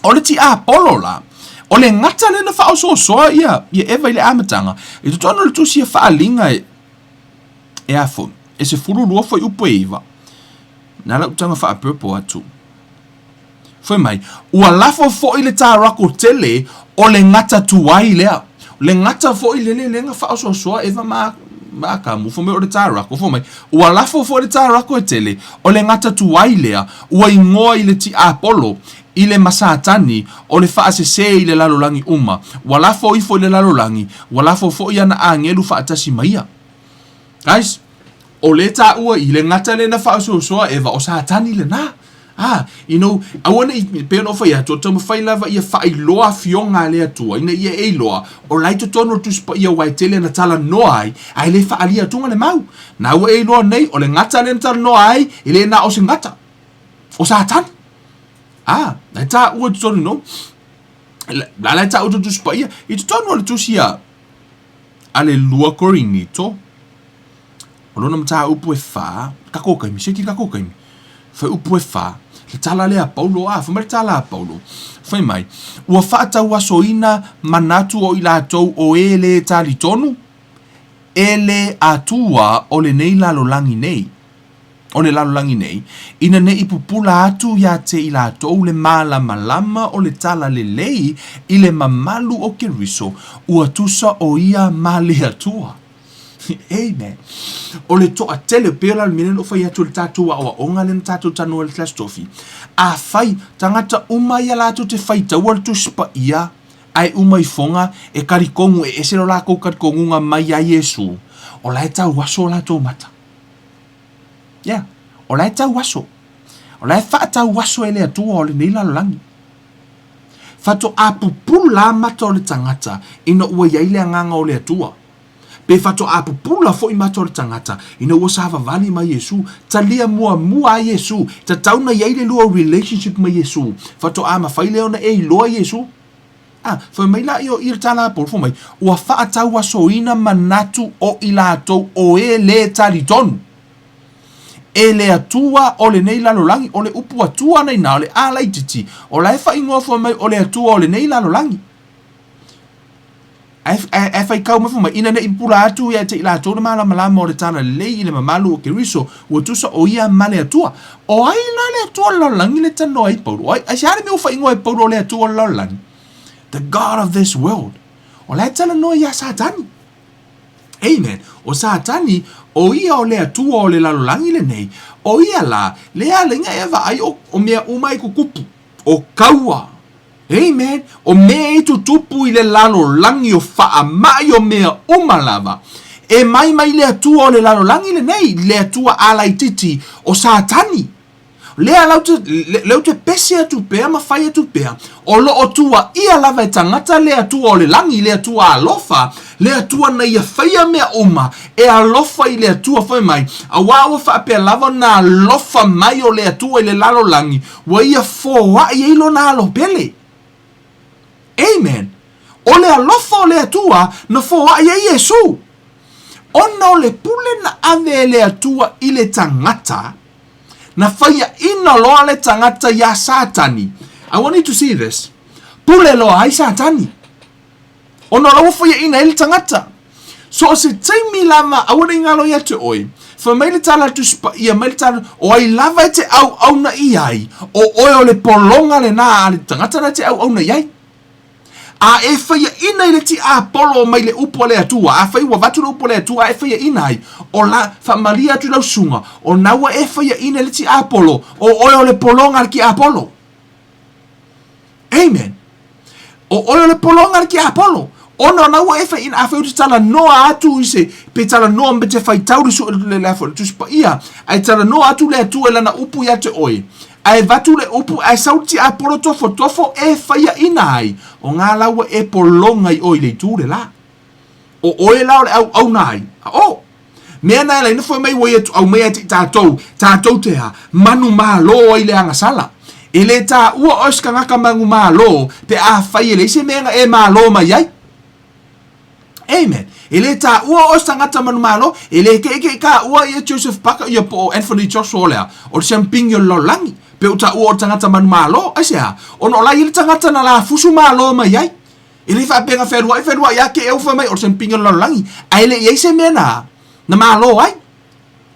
ole ti Apollo la. Ole ngata le na fa so ia eva ile amatanga. E to tono le tusi fa linga e afo. E se fulu lo foi upoiva. Na la utanga fa purple atu. Foi mai. O alafo fo ile ta rako tele ole ngata tuai lea. Le ngata fo ile le nga fa so eva ma ka mu fo me o le ta rako fo mai. O alafo fo le ta rako tele ole ngata tuai lea. O ingoa ile ti Apollo. Ile masatani o le fa se ile lalolangi uma wala fo ile lalolangi wala fo yana angelu fa atasi maia. Guys, o le ta ua ile ngata le na fa so eva o satani le na you know, I want to pe no fa ya to mo fa lava ia fa iloa fionga le atua ina ia e loa o lai to tono tu spa ia wai tele na tala no ai le fa alia tunga le mau na ua e loa nei o le ngata le tala no ai ile na o se ngata o satani. La ta ua tonu no. La ta ua tu spaia. I tonu ala tu sia. Ale lua korini to. Olona mta upu e fa. Kakokai mi, seki kakokai mi. Fai upu e fa. Le tala lea Paulo fa mele tala Paulo. Fai mai. Ua fa tau asoina manatu o ila tau o ele Talitonu. Ele atua o le nei lalo langi nei. O le lalolangi nei, ina ne ipupula atu ya te ila tou le malama o le tala le lei i le mamalu o Keriso ua tusa o ia male atua. Amen. O le toa tele pela le minen o fai atu le tatua o onga le tatu tanu le klastofi. A fai tangata umai ala atu te fai tau al tuspa ia ai umai fonga e karikongu e esero la kou karikongu mai a Yesu. O la e tau waso la tau mata. Yeah, o lai tau waso. O lai wha tau waso ele atua o le nei lalolangi. Fato a pupula mata o le tangata ina ua iaile anganga o le atua. Pe fato a pupula fo i mata o le tangata ina ua sawa vali ma Yesu. Talia mua a Yesu. Ta tauna iaile lua relationship ma Yesu. Fato a mawhaile ona e iloa Yesu. Fo mai la io irtala por fo mai. Ua wha tau waso ina manatu o ilato o e le Talitonu. Ele atua o le nei lalolangi, o le upu atua nei na, o le ala ititi, o la efa ingofo mai o le atua o le nei lalolangi. E fai kau mafu mai, ina ne ipula atu ia te ila atua na malama o le tala lei ile mamalu o Keriso, ua tusa o ia male atua. O ai la le atua lalolangi le tano ai Paulo, ai siare me ufa ingo e Paulo le atua lalolangi. the God of this world. O le tala no ia Satani. Amen. O Satani, o ia o lea tua o le lalolangi le nei, o ia la, lea lenga eva ai o mea umai kukupu, o kaua. Amen. O mea i tutupu i le lalolangi o faa mai o mea umalava. E mai lea tua o le lalolangi le nei, lea tua alai titi o Satani. Lea leu te pese atu pea, mawhai atu pea. O lo o tua ia lava e tangata lea tua o le langi, lea tua alofa, lea tua na ia whaia mea uma, e alofa i lea tua whai mai. A wawa wha pea lava na alofa mai o lea tua i le lalo langi, wa ia fōa i eilo na alo pele. Amen. O lea alofa o lea tua na fōa i e Yesu. Ona o le pule na ave lea tua i le tangata, na whaia ina loa le tangata ya Satani. I want you to see this. Pule loa ai Satani. Ona loa whaia ina ele tangata. So se taimi lava, awana ingalo ia te oi. Fa maile tala tu spa ia, maile tala, o ai lava te au na iai. O oi o le polonga le na ale tangata na te au na iai. A e whaia ina i le ti a polo mai le upo le atua. A whai wa vatu le upo le atua, e whaia ina ai. O la whamalia atu lau sunga. O nawa e whaia ina le ti a polo. O oi o le polonga ki a polo. Amen. O oi o le polonga ki a polo. O no nawa e whaia ina a whai uti tala noa atu i se. Pe tala noa mbe te whai tauri su le lafo. Tu spa ia. Ai tala noa atu le atua lana upu ia te oi. Ai vatu le upu ai sauti a polo tofo e whaia ina ai. O ngā laua e polonga i oi le tūre la. O oe lau le au nai. O, mea nai lai nafo mai wai atu au mea ti tātou te ha, manu maa lo i le anga sala. E le tā ua oska ngaka mangu maa lo, pe a whaia le se mea e maa lo mai ai. Amen. E le tā ua oska ngata manu maa lo, e le ke ka ua i Joseph Parker i po Anthony Joshua lea, o le champigno lo langi. Pe uta ua o tangata manu malo, aisea. Ono la ili tangata na la fusu malo mai ai. Ili fa penga wherua ia ke eu mai o sen pinga lalangi. Ai le iei se mena na malo ai.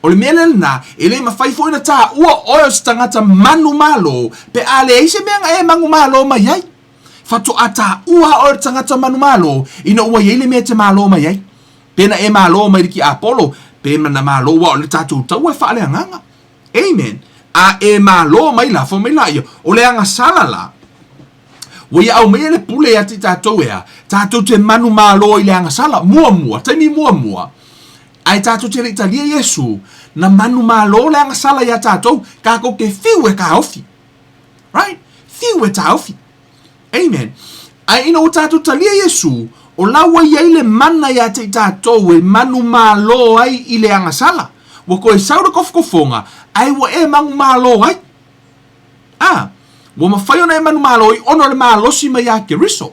O le mele na, ele ma fai foi na ta ua o tangata manu malo, pe ale iei se menga e mangu malo mai ai. Fatu ata ua o tangata manu malo, ina ua iei le me te malo mai ai. Pena e malo mai ki Apollo, pe na malo wa o le tatu tau e fa le nganga. Amen. A e malo mai la fo mai la yo o le anga sala la wo ia au mai le pule ati tatou ea tatou te manu malo i le anga sala mua taimi mua ai tatou te le talia Yesu na manu malo le anga sala ia tatou ka ko ke fiu e ka ofi, right, fiu e ta ofi. Amen. Ai ino tatou talia Yesu o lawa ia le mana ia te tatou e manu malo ai i le anga sala wa ko e saura kofofonga ai wa e mangu malo ai. Wa mawhaio na e manu malo i ono le malo si mai a keriso.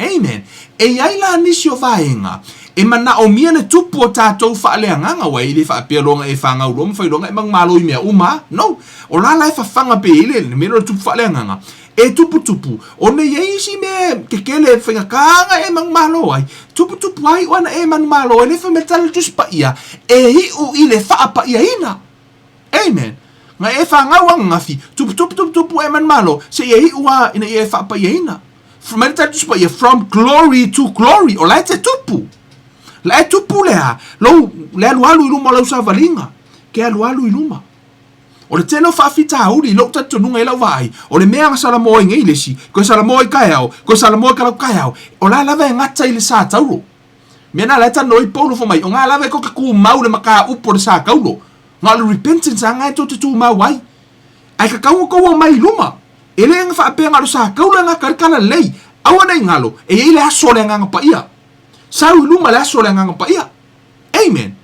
Amen. E ai la nisi o vaenga. E mana o mia ne tupu o tātou wha lea nganga wa i le wha apea longa e whanga uroma whai longa e mangu malo i mea uma. No. O la lai whawhanga pe ile ne mero tupu wha lea nganga. E tupu. O ne yei si me kekele whinga kanga e mangu malo ai. Tupu ai wana e manu malo e le wha metala tuspa ia. E hi u i le wha apa ia ina. Amen. Nga e whangawang ngafi. Tupu e manu malo. Se e hi ua ina e wha apa ia ina. From glory to glory. O lai te tupu. La e tupu lea. Le alualu i luma lau sa valinga. Ke alualu i luma. O le tēnau whaafita auri, lau tatununga i lau vai. O le mea ngasala moa i ngei lesi. Koe sala moa i kai au. Koe sala moa i kalau kai au. O la lava e ngata i le sa tauro. Mea na leta noi paulo fo mai. O ngā lava e koke kū mau le maka upo le sa kaulo. Ngā le repentance a ngai tō te tū mau ai. Ai ka kaua kaua mai luma. E le nga whaapea ngā lo sa kaulo ngā karikana lei. Awa nei ngalo. E i le aso le nganga pa ia. Sau luma le aso le nganga pa ia. Amen.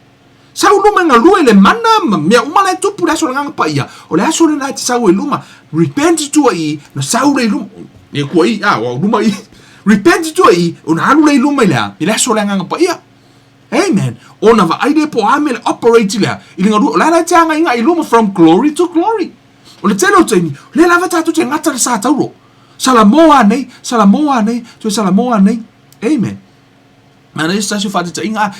Sau luma nga lua le mana mea umala e tupu le aso le nganga pa ia. O le aso le nai te sau e luma. Repent tua i na sau le luma. E kua i, luma i. Repent tua i o na alu le luma i lea. I le aso le nganga pa ia. Amen. O na va aide po ame le operate lea. I le ngarua. O la nai te anga inga i luma from glory to glory. O le tēnau teini. Le lava tātou te ngata le sa tauro. Salamoa nei. Tu salamoa nei. Amen. Mana isa si fata ta inga,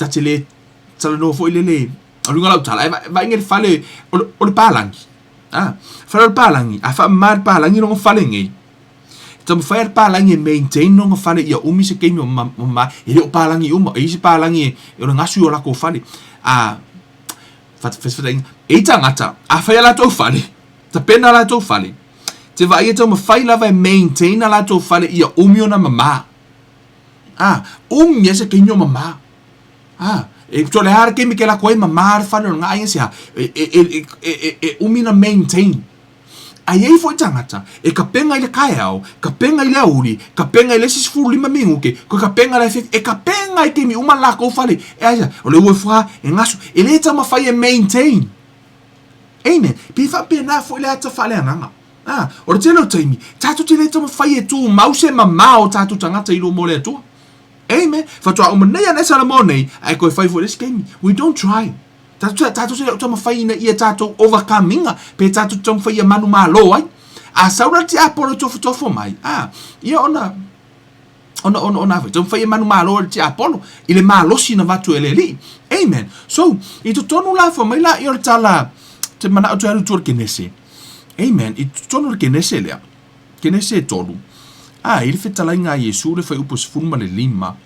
te le tala no fo ile alunga lau tala vai ngel fale o le palangi. Fale o le palangi, a fa mar palangi no fale ngai. Tam whai pālangi maintain no ngā whare ia umi se keimi o mama, e reo pālangi uma, e isi pālangi e ora ngasu o lako whare. Whatawhatainga, e tangata, a whai ala tau whare, ta pena ala tau whare. Te wa ia tau mawhai lava e maintain ala tau whare ia umi o na mama. Umi e se keimi o mama. E to le har keimi ke la koe mama ar whare o ngā inga se ha, e umi na maintain. Ai ei foi tangata, e ka penga i le kai au, ka penga i le auri, ka penga i le sisifuru lima minguke, ka penga le fek, e ka penga i keimi uma la kou whare, e aia, o le ue wha, e ngasu, e le tama whai e maintain. Amen. Pi wha pena fo i le ata whale anganga. O le tēnau taimi, tātou te le tama whai e tū, mause ma o tātou tangata i lo mo le atua. Amen. Whatua umanei ane salamo nei, ai koe whai fo i le keimi. We don't try. Tātou se tama whai ina ia tātou overcominga, pe tātou tama whai ia manu malo ai. Saura te apolo tofo mai. Ia ona whai, tama whai ia manu malo te apolo, i le malosi na watu ele li. Amen. So, i to tonu la wha mai la i ora tala, te mana o te aru tuar kenese. Amen. I to tonu le kenese lea. Kenese e tonu. I le whetala inga Yesu le whai upo sifuruma le lima.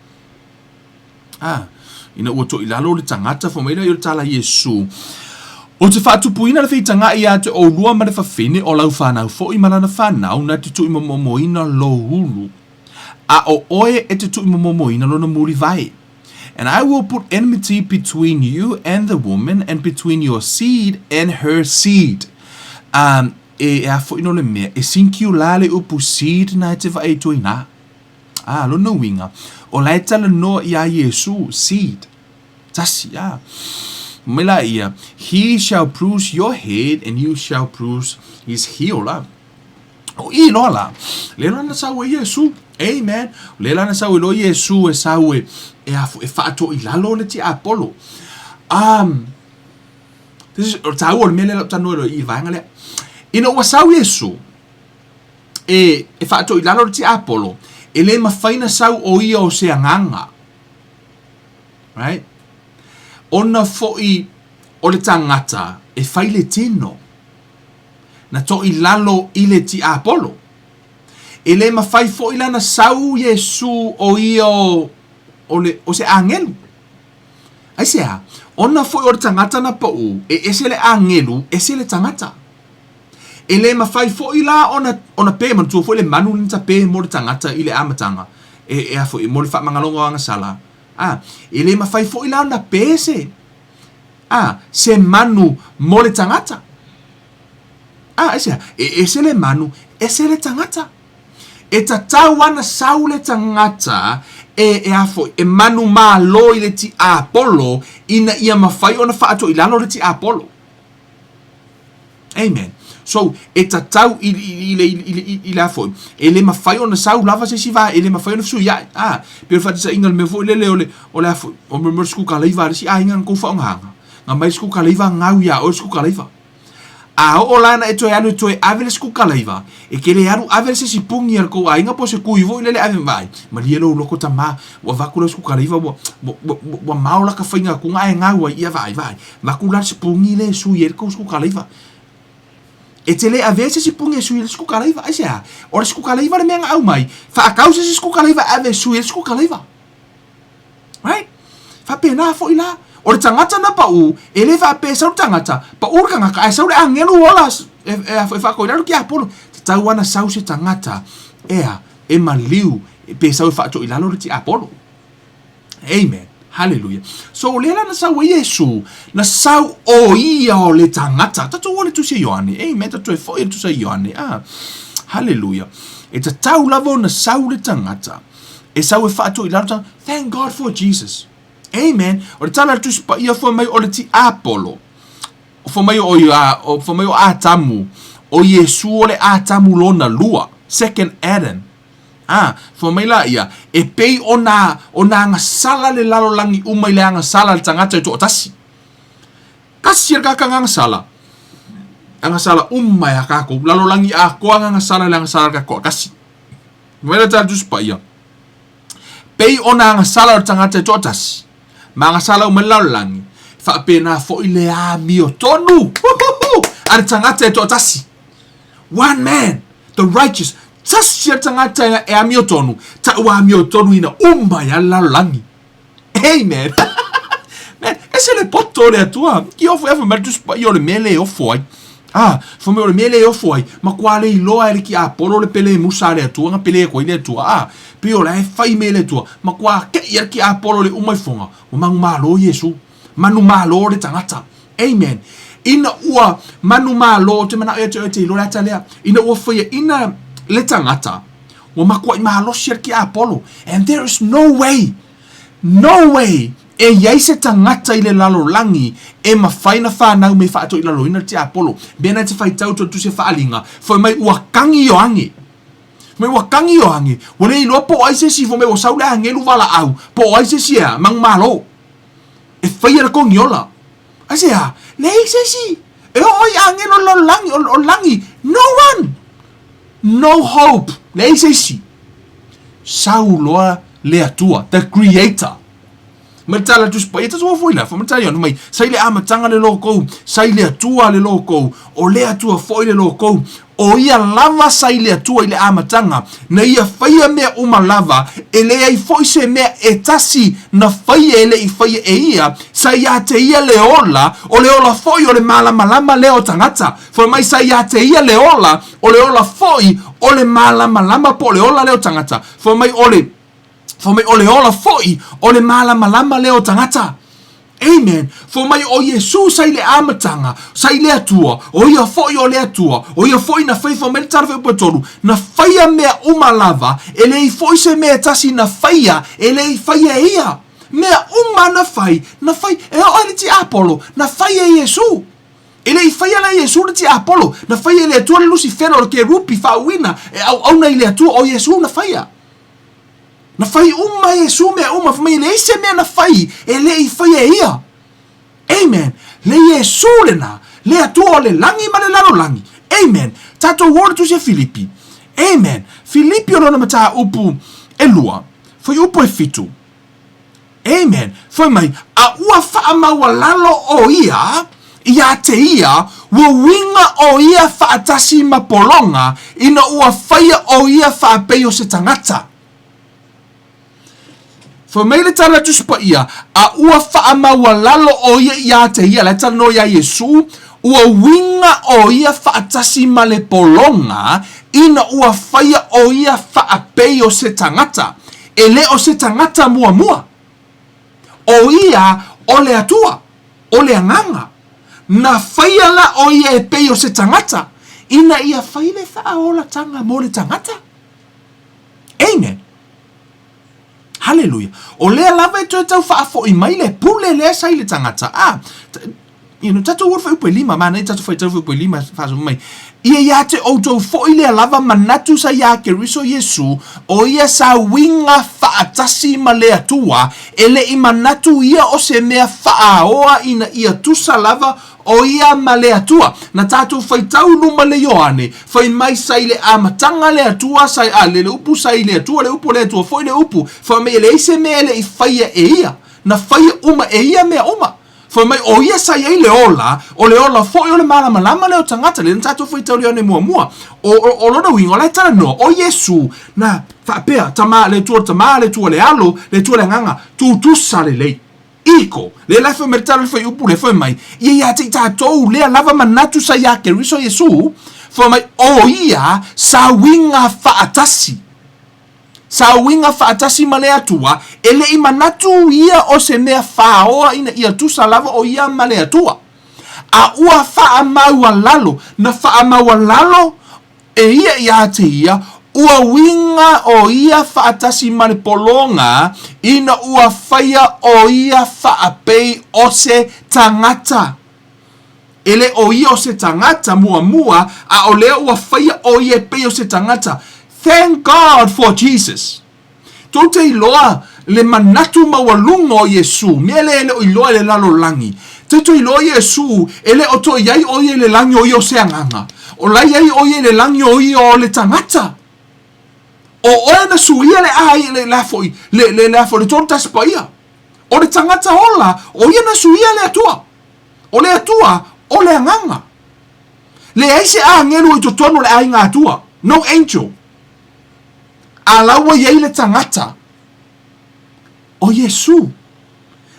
Ina ua to ilalo le tangata fo mai la i tala Yesu. O te whatupuina le whitanga i a te o lua ma le whawhine o lau whanau fo i malana whanau na te tui momoina lo hulu. O oe e te tui momoina lo na muri vai. And I will put enmity between you and the woman and between your seed and her seed. E a fo ino le mea e sinki u la le upu seed na te wa e tuina. Lo no winga. O lai tala no i a Yesu, seed. Tasi, Mela ia, he shall bruise your head and you shall bruise his heel. O i loa la. Le lana sau e Yesu. Amen. Le lana sau e lo Yesu e sau e whaato i lalo le ti Apollo. Tau o le mele la tanu e lo i vanga lea. Ina ua sau Yesu e whaato i lalo le ti Apollo. E le mawhaina sau o ia o se anganga. Right? Ona foi o le tangata e whai le tino. Na to i lalo i le ti Apollo. E le mawhai foi lana sau Yesu o ia o se angelu. Ai sea, ona foi o le tangata na pau e se le angelu e se le tangata. E le mawhai foi la ona pe man tu foi le manu nta pe mo le tangata i le amatanga. E a foi mo le whamangalongo anga sala. E le mawhai foi la ona pe se. Se manu mo le tangata. E se le manu e se le tangata. E tatau ana sau le tangata e a foi e manu malo i le ti Apollo ina ia mawhai ona whaato i lalo le ti Apollo. Amen. So, e tatau i la foi. E le mawhai ona sau lava se siva, e le mawhai ona fisu ia. Pero whatisa inga le me foi le o le foi. O me mwer sku ka leiva resi inga kou whaongahanga. Nga mai sku ka leiva ngau ia o sku ka leiva. O lana e toi anu e toi avele sku ka leiva. E ke le aru avele se si pungi al kou inga po se kuivo i le ave vai. Ma li elo loko tama, wa vakula sku ka leiva, wa maula ka whainga kunga e ngau ia vai. Vakula se pungi le su i kou sku ka leiva. E te le ave se si pungi e su i sku ka leiva. Ai sea, o le sku ka leiva le meanga au mai. Fa a causa se sku ka leiva ave su i sku ka leiva. Right? Fa pena fo i la. O le tangata na pau, e le fa pe sau tangata, pa urka ngaka, e sau le angelu olas, e fa koe laru ki Apollo, te tau ana sau se tangata, e maliu, pe sau e fa ato i lalo le ti Apollo. Amen. Hallelujah. So le la na sau e Yesu, na sau o ia o le tangata, tatu o le tu se Ioane, amen, tatu e foi tu se Ioane, hallelujah. E te tau lavo na sau le tangata, e sau e fa ato i lalo tangata, thank God for Jesus. Amen. O le tala tu spa ia fo mai o le ti Apollo. Fo mai o Atamu. O Yesu o le Atamu lona lua. Second Adam. Fo mai la ia. E pei ona anga sala le lalo langi umai le anga sala le tangata to otasi. Kasi ka anga sala. Anga sala umai akako. Lalo langi ako anga sala le anga sala kako. Kasi. Mai la tala tu spa ia. Pei ona anga sala le tangata to otasi. Mga sala umalalangi. Whaapena fo i le ami o tonu. Are tangata e to atasi. One man. The righteous. Tasia tagata e amio tonu. Ta ua amio tonu ina ya lalolangi. Amen. Man, ese le poto le atua. Ki ofo efa matus pa yo le mele ofo ai. Fo me o le mele ofo ai. Ma kwa le iloa ele ki apolo le pele musa le atua. Nga pele ko ile atua. Pio la e fai mele atua. Ma kwa ke ia ki apolo le umai fonga. O mangu malo Yesu. Manu malo le tangata. Amen. Ina ua manu malo te mana e te ilo le atalea. Ina ua faya ina le tangata. O makwa malo shir ki apolo. And there is no way e iai se tangata i le lalolangi e mawhaina whanau me whaato i laloina te apolo. Bena te whaitau tu se whaalinga. Fai mai ua kangi o ange. Mai ua kangi o ange. Wale i loa po aise si fo me o saule angelu wala au. Po aise si ea mang malo. E whaia ko ngiola. Aise ea, le aise si. E oi angelo lalolangi o langi. No one. No hope. Le aise si. Sauloa le atua. The creator. Matala tu spa ita so foila fa matala no mai sai le amatanga le loko sai le atua le loko o le atua foi le loko o ia lava sai le atua le amatanga na ia faia me uma lava ele ai foi se me etasi na faia ele I faia e ia sai ia te ia le ola o le ola foi o le malama le o tangata fa mai sai ia te ia le ola o le ola foi o le malama po le ola le o tangata fa mai ole for mai ole ola foi ole malama leo tangata. Amen. For mai o Yesu sai le amatanga, sai le atua, o ia foi o le atua, o ia foi na fai for mai tarfe potolu, na faia mea umalava, ele I foi se mea tasi na faia, ele I faia ia. Mea uma na fai, e o le ti Apollo, na faia Yesu. Ele I faia la Yesu le ti Apollo, na faia le atua le Lucifero le ke rupi fauina, e au na ile atua o Yesu na faia. Na fai uma Yesu mea uma famai le ise mea na fai e le I fai e ia. Amen. Le Yesu le na le atua le langi ma le lalo langi. Amen. Tato word tu se Filipi. Amen. Filipi ono na mata upu e lua. Fai upu e fitu. Amen. Fai mai a ua faa maua lalo o ia te ia ua winga o ia faatasi ma polonga ina ua faia o ia faapeio se tangata. Fa mai le tala tu spa ia a ua faa maua lalo o ia te ia le tala no ia Yesu ua winga o ia faatasi ma le polonga ina ua faia o ia faapei o se tangata e le o se tangata mua o ia o le atua o le anganga na faia la o ia e pei o se tangata ina ia faile faa o la tanga mo le tangata. Amen. Hallelujah. O lea lava e tau whaafo I mai le pule lea sai le tangata. Tatu urfa upo lima, mana I tatu whai tau upo lima whaaso mai. Ia te outou fo I lea lava manatu sa ia ke riso Yesu, o ia sa winga whaatasi ma lea tua, ele I manatu ia o se mea whaaoa ina ia tusa lava o ia ma le atua. Na tātou whai tau numa le Ioane, whai mai sai le amatanga le atua, sai le upu sai le atua, le upu le atua, whai le upu, whai me le ise mea le I whaia e ia, na whaia uma e ia mea uma. Whai mai o ia sai ei le ola, o le ola whai o le malama le o tangata, le na tātou whai tau le one mua, o lona wingo, le tala no, o Yesu, na whaapea, le tua le alo, le tua le nganga, tu sa le lei. Iko, le laifa meritalo fai upu le fai mai, ia te tātou lea lava manatu sa ia ke riso Yesu, fai mai o ia sa winga faatasi. Sa winga faatasi ma le atua, ele I manatu ia o se mea faoa ina ia tusa lava o ia ma le atua. A ua faa maua lalo, na faa maua lalo, e ia te ia, ua winga o ia faatasi ma le polonga, ina ua faia o ia faapei o se tangata. Ele o ia o se tangata mua, a o lea ua faia o ia pei o se tangata. Thank God for Jesus. Tau te iloa le manatu mawalunga o Yesu, mele ele o iloa le lalo langi. Te iloa Yesu, ele o to iai o ia le langi o ia o se anganga. O lai iai o ia le langi o ia o le tangata. O oe na suia le ai le lafoi, le lafoi, le tōna taspa ia. O le tangata ola, o ia na suia le atua. O le atua, o le anganga. Le aise a ngelu I to tono le ai ngā atua. No angel. alaua iai le tagata o Iesu.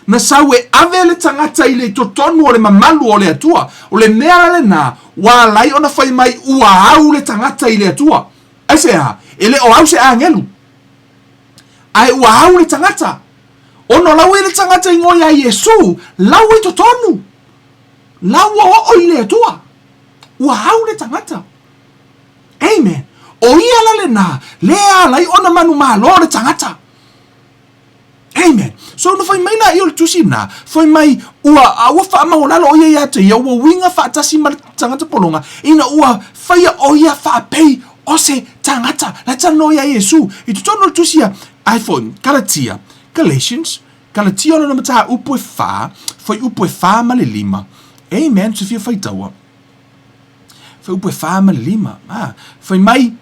Na sau e ave le tagata i le totonu o le mamalu o le atua, o le mea lena ua lai ona fai mai ua au le tagata i le atua. Ai se a, ele o au se angelu. Ai ua au le tagata. Ono lau i le tagata i ngoi a Iesu, lau i totonu. Lau o i le atua. Ua au le tagata. Amen. O ia la lena, lea lai ona manu malo le tagata. Amen. So no fai mai na i o le tusi na, fai mai ua wha maolalo o ia te ia, ua winga wha atasi ma tagata polonga, ina ua whaia o ia wha pei o se tagata, la tano ia Iesu. I tutono le tusi a iPhone, Galatia, Galatians, Galatia ona na mata upo e wha, fai upo e wha ma le lima. Amen, so fia fai taua. Fai upo e wha ma le lima. Fai mai,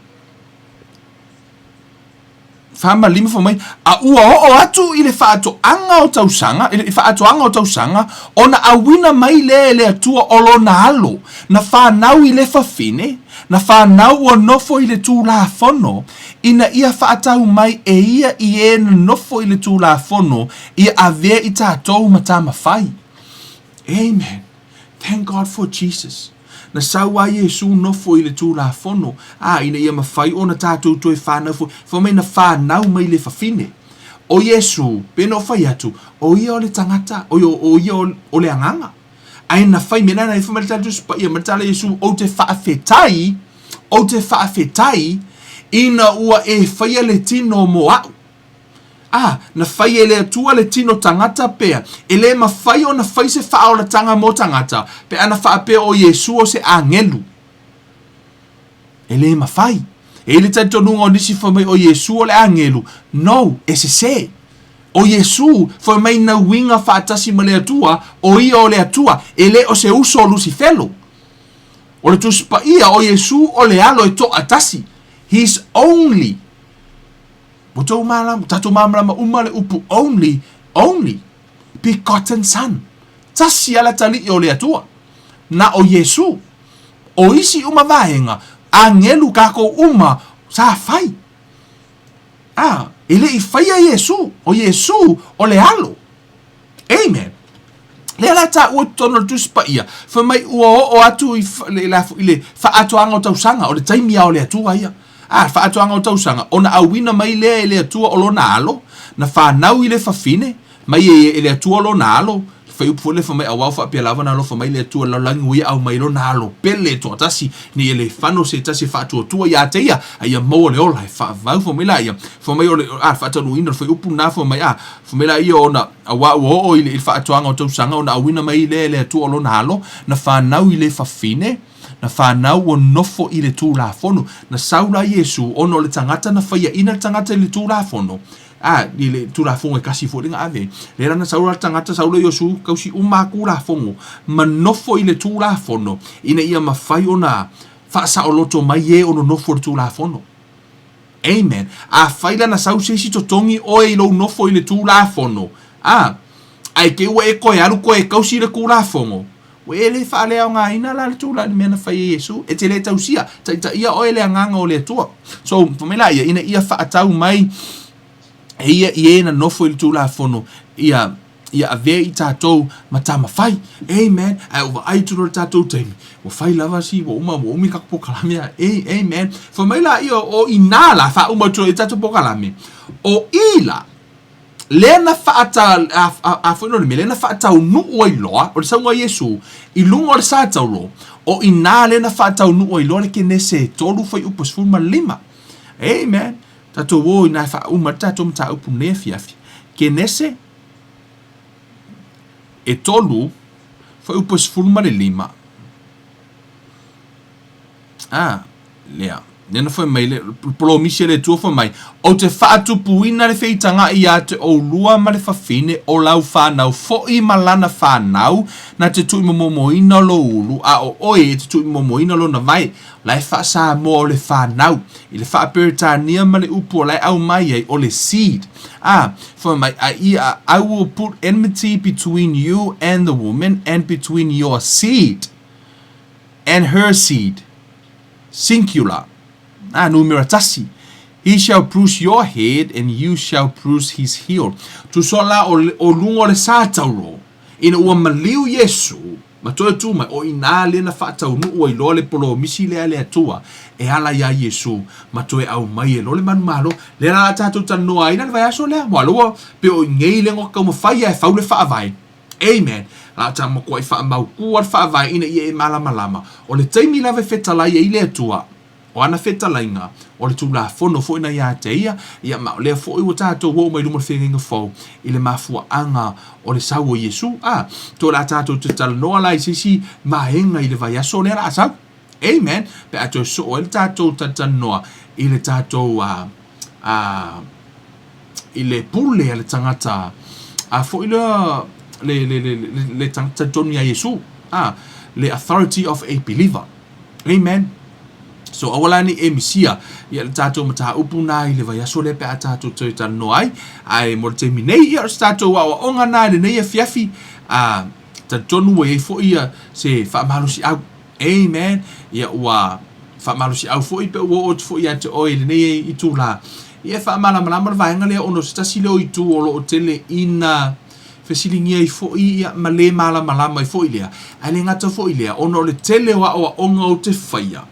fama lima fo mai a ua o atu i le faato anga o tausanga i le faato anga o tausanga ona awina mai le atua o lona alo na whanau i le fafine na whanau o nofo i le tūla fono ina ia faatau mai e ia i e na nofo i le tūla fono ia ave i tātou matama whai. Amen. Thank God for Jesus. Na sawa Iesu nofo i le tūla fono. Ina ia mawhai o na tātou toi whanau fo mai na whanau mai le fafine. O Iesu, pena o whai atu, o ia o le tangata, o ia o le anganga. Ai na whai mena na i whamari tātou spa ia matala Iesu o te whaafetai, ina ua e whaia le tino mo au. Na whai ele atua le tino tangata pea. Ele ma whai o na whai se whao la tanga mo tangata. Pe ana wha pea o Iesu o se angelu. Ele ma whai. Ele Talitonu o nisi whamai o Iesu o le angelu. No, e se. O Iesu whamai na winga whaatasi ma le atua. O ia o le atua. Ele o se uso o Lucifelo. O le tuspa ia o Iesu o le alo e to atasi. He's only Tato malama umale upu only begotten son. Tasi ala tali o le atua. Na o Iesu. O isi uma vaenga. Angelu kako uma sa fai. Ele i fai a Iesu. O Iesu o le alo. Amen. Le ala ta ua tono tuspa ia. Whamai ua o atu i le fa atu anga o tausanga. O le taimia o le atua ia. Whaatoanga o tausanga, ona awina mai lea le atua o lona alo, na whanau i le fafine, mai e le atua o lona alo, whai upu le whamai awau whapia lava na lo whamai le atua laulangi uia au mai lona alo, pele to tasi, ni ele whano se tasi whaatua tua ia te ia, aia maua le ola, whaavau whamai la ia, whamai o le, whaatanu ina, whai upu na whamai whamai la ia ona, awau o i le whaatoanga o tausanga, ona awina mai le atua o lona alo, na whanau i le fafine, na whanau o nofo i le tūla fono. Na saula Iesu ono le tangata na whaia ina le tangata i le tūla fono. I le tūla fono e kasi fo ringa ave. Le rana saula tangata saula Iesu kausi umaku la fono. Ma nofo i le tūla fono. Ina ia mawhai o na whaasa o loto mai e ono nofo le tūla fono. Amen. Whaila na sau seisi to tongi oe i lo nofo i le tūla fono. Ai ke ua e koe alu koe kausi le kūla fono. Ele whaale au ngā ina la le tūla ni mena whai Iesu. E te le tausia. Ta ia o ele anganga o le atua. So, whamela ia, ina ia whaatau mai. E ia i ena nofo i le tūla fono. Ia ave i tātou matama whai. Amen. Ai uwa ai tūro le tātou taimi. Wa whai lava si, wa umi kakpo kalamea. Amen. Whamela ia o inala wha uma tūro i tātou po kalame. O ila. Lena whaata whanore me, lena whaatau nuu ai loa, o le saunga Iesu, i lunga o le sātau lo, o ina lena whaatau nuu ai loa, le ke nese tolu whai upos fulma lima. Amen. Tato wo ina wha uma, tato mta upu nea fiafi. Ke nese, e tolu, whai upos fulma le lima. Lea. Nena foi mai le promisi le tua foi mai o te whaatu puina le feitanga i ate o lua ma le whawhine o lau whanau fo i malana whanau na te tui momoina lo ulu a o oe te tui momoina lo na vai lai whaasa mo o le whanau i le whaaperitania ma le upu o lai au mai ai o le seed foi mai I will put enmity between you and the woman and between your seed and her seed singular numero tasi He shall bruise your head and you shall bruise his heel. Tu sola o lungo le sa tauro. Ina ua maliu Yesu. Ma toe tu mai o ina le na whaatau nu ua ilo le polo misi le ale atua. E ala ya Yesu. Ma toe au mai e lo le manu malo. Le la tātou tanoa ina le vai aso lea. Mua loa pe o ngei le ngoka umawhai e whau le whaavai. Amen. La ta mo ko fa mau ku fa vai ina e malama o le taimi lava fetala ia ile atua o ana fetalainga o le tula fono fo ina ia te ia ma le fo i tato wo mai lumo fenga fo ile mafua anga o le sawo Yesu to la tato te tal no ala sisi mahenga ile vai aso le ra sa amen pe ato so o le tato tatanoa ile tato ile Pule le tagata fo ile le Talitonu ya Yesu le authority of a believer, amen. So awala ni emisia ya tato mata upuna ile va yaso le pe tato te tano ai mo te minei ya tato wa onga na le nei fiafi Talitonu we fo ia se fa malusi au, amen. Ya wa fa malusi au fo i pe wo fo ia te o ile nei I tula ia fa malama va ngale ono stasile o itu o lo tele ina fesilingia I fo ia male malama I fo ilea ale ngata fo ilea ono le tele wa o onga o te faia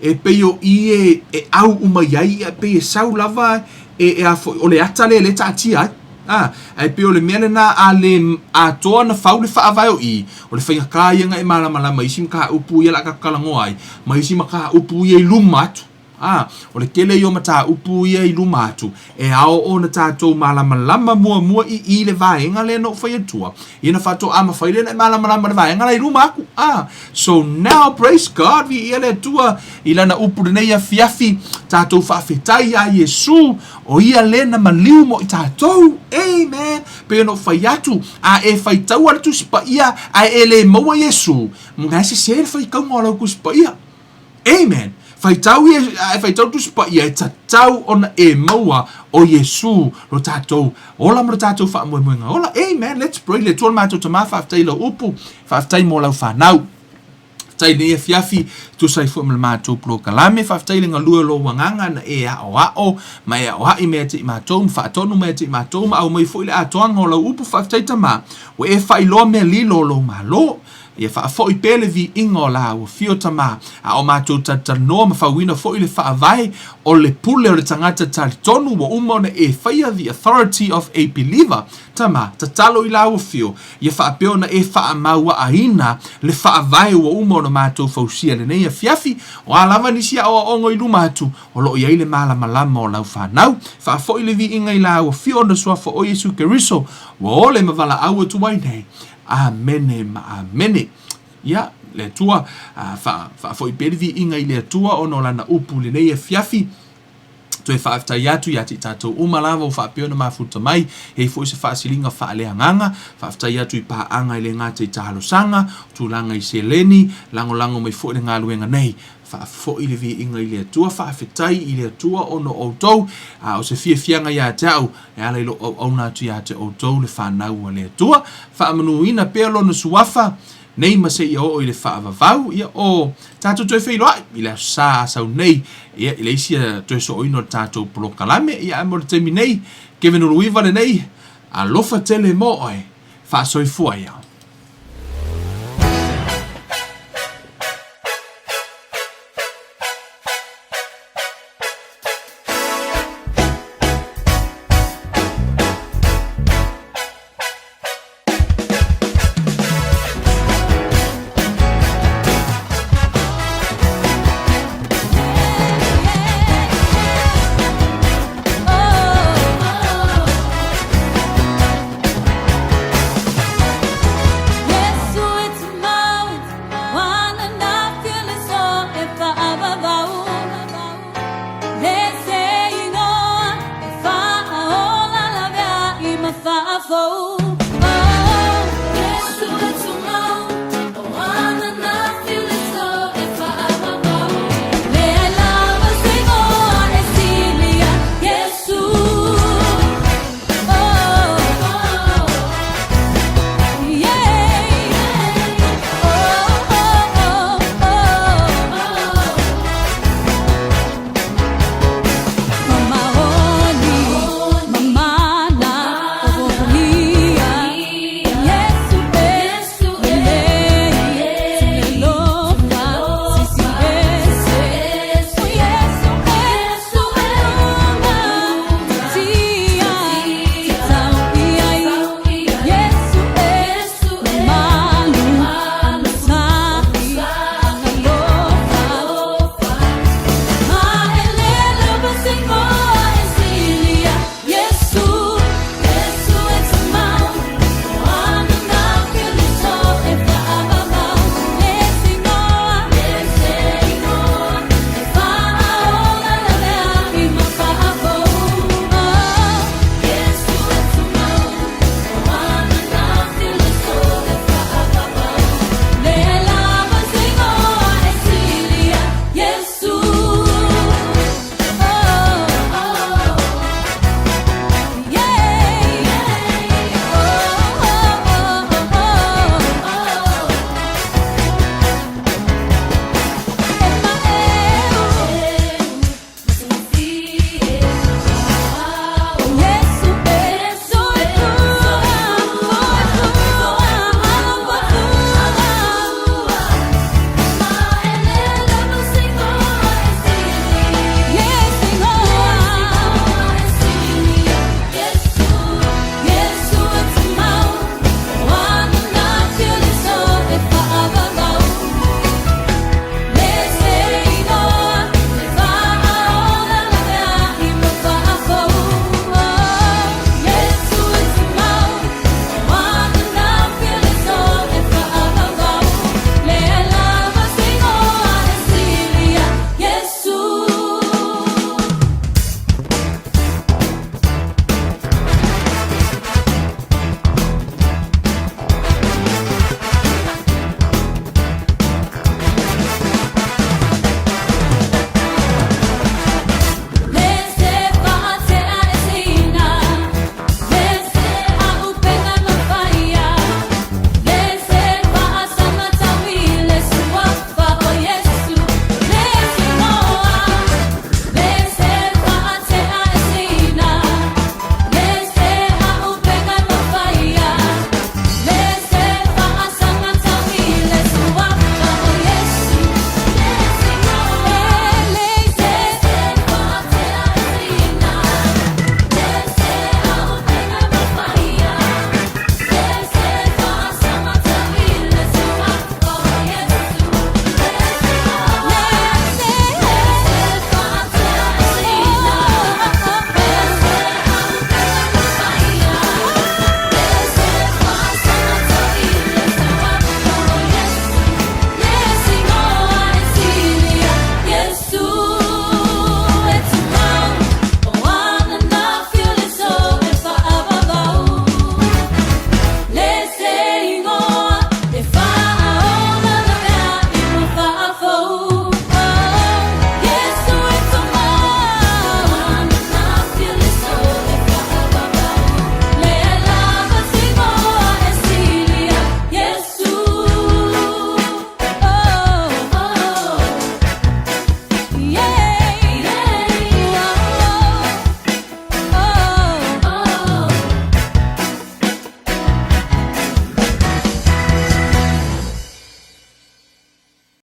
e peio e au umaiai e pe sau lava e fo o le atale le tatia ai peio le mele na ale atoa na fau le faavai o le fainga kaya nga e malama isi ka upu ia la ka kalango ai ma isi maka upu ia lumatu o le kele yo mata upu ia I lumatu e ao o na tatou malama mua I le vaenga le no fai atua ina fato ama fai le malama le vaenga le lumaku so now praise God vi ia le tua ila na upu nei ia fiafi tatou faafetai a Yesu o ia le na maliu mo I tatou, amen. Pe no fai atu e fai tau ala tu sipa ia ele maua Yesu mga se fai kau ngola ku sipa ia, amen. Fai tau tu spa ia tatau ona e maua o Yesu lo tatou ola mo tatou fa mo nga ola, amen. Let's pray le tol matou tama fa tai lo upu fa tai mo la fa nau tai ne fiafi tu sai fo mo matou pro kalame fa tai le ngalu lo wanganga na e o mai o ha I me te matou fa tonu me te matou au mai fo ile atoanga o la upu fa tai tama o e fa ilo me lilo lo malo ia fa fo I pele vi ingo la o fio tama o matou tatanoa ma fawina fo ile fa vai o le Pule o le tagata Talitonu wa umona e faia the authority of a believer tama tatalo I la o fio ia fa peona e fa maua aina le fa vai wa umona matou fausia le nei fiafi o alava nisia o ongo I lumatu o lo ia ile malama o lau fa nau fa fo ile vi inga I la o fio na swa fo o Yesu Keriso wa ole mavala au tu mai nei amene ya le tua fa foi pervi inga ile tua ono lana upu le nei fiafi to fa afta yatu yati tato umalava fa peona mafuta mai e foi se fa silinga fa le nganga fa afta yatu pa anga ile ngate talo sanga tu langa I seleni lango mai foi nga luenga nei fa fo ile vi inga ile tua fa fetai ile tua ono outou o se fianga ya tau e ala ilo ona tu ya te outou le fa na le tua fa manuina pelo no suafa nei ma se o ile fa vau ia o tato to fe lo ile sa nei ia ile sia to so ino tato pro kalame ia mo terminei given ruiva nei a lofa tele mo fa so fuaya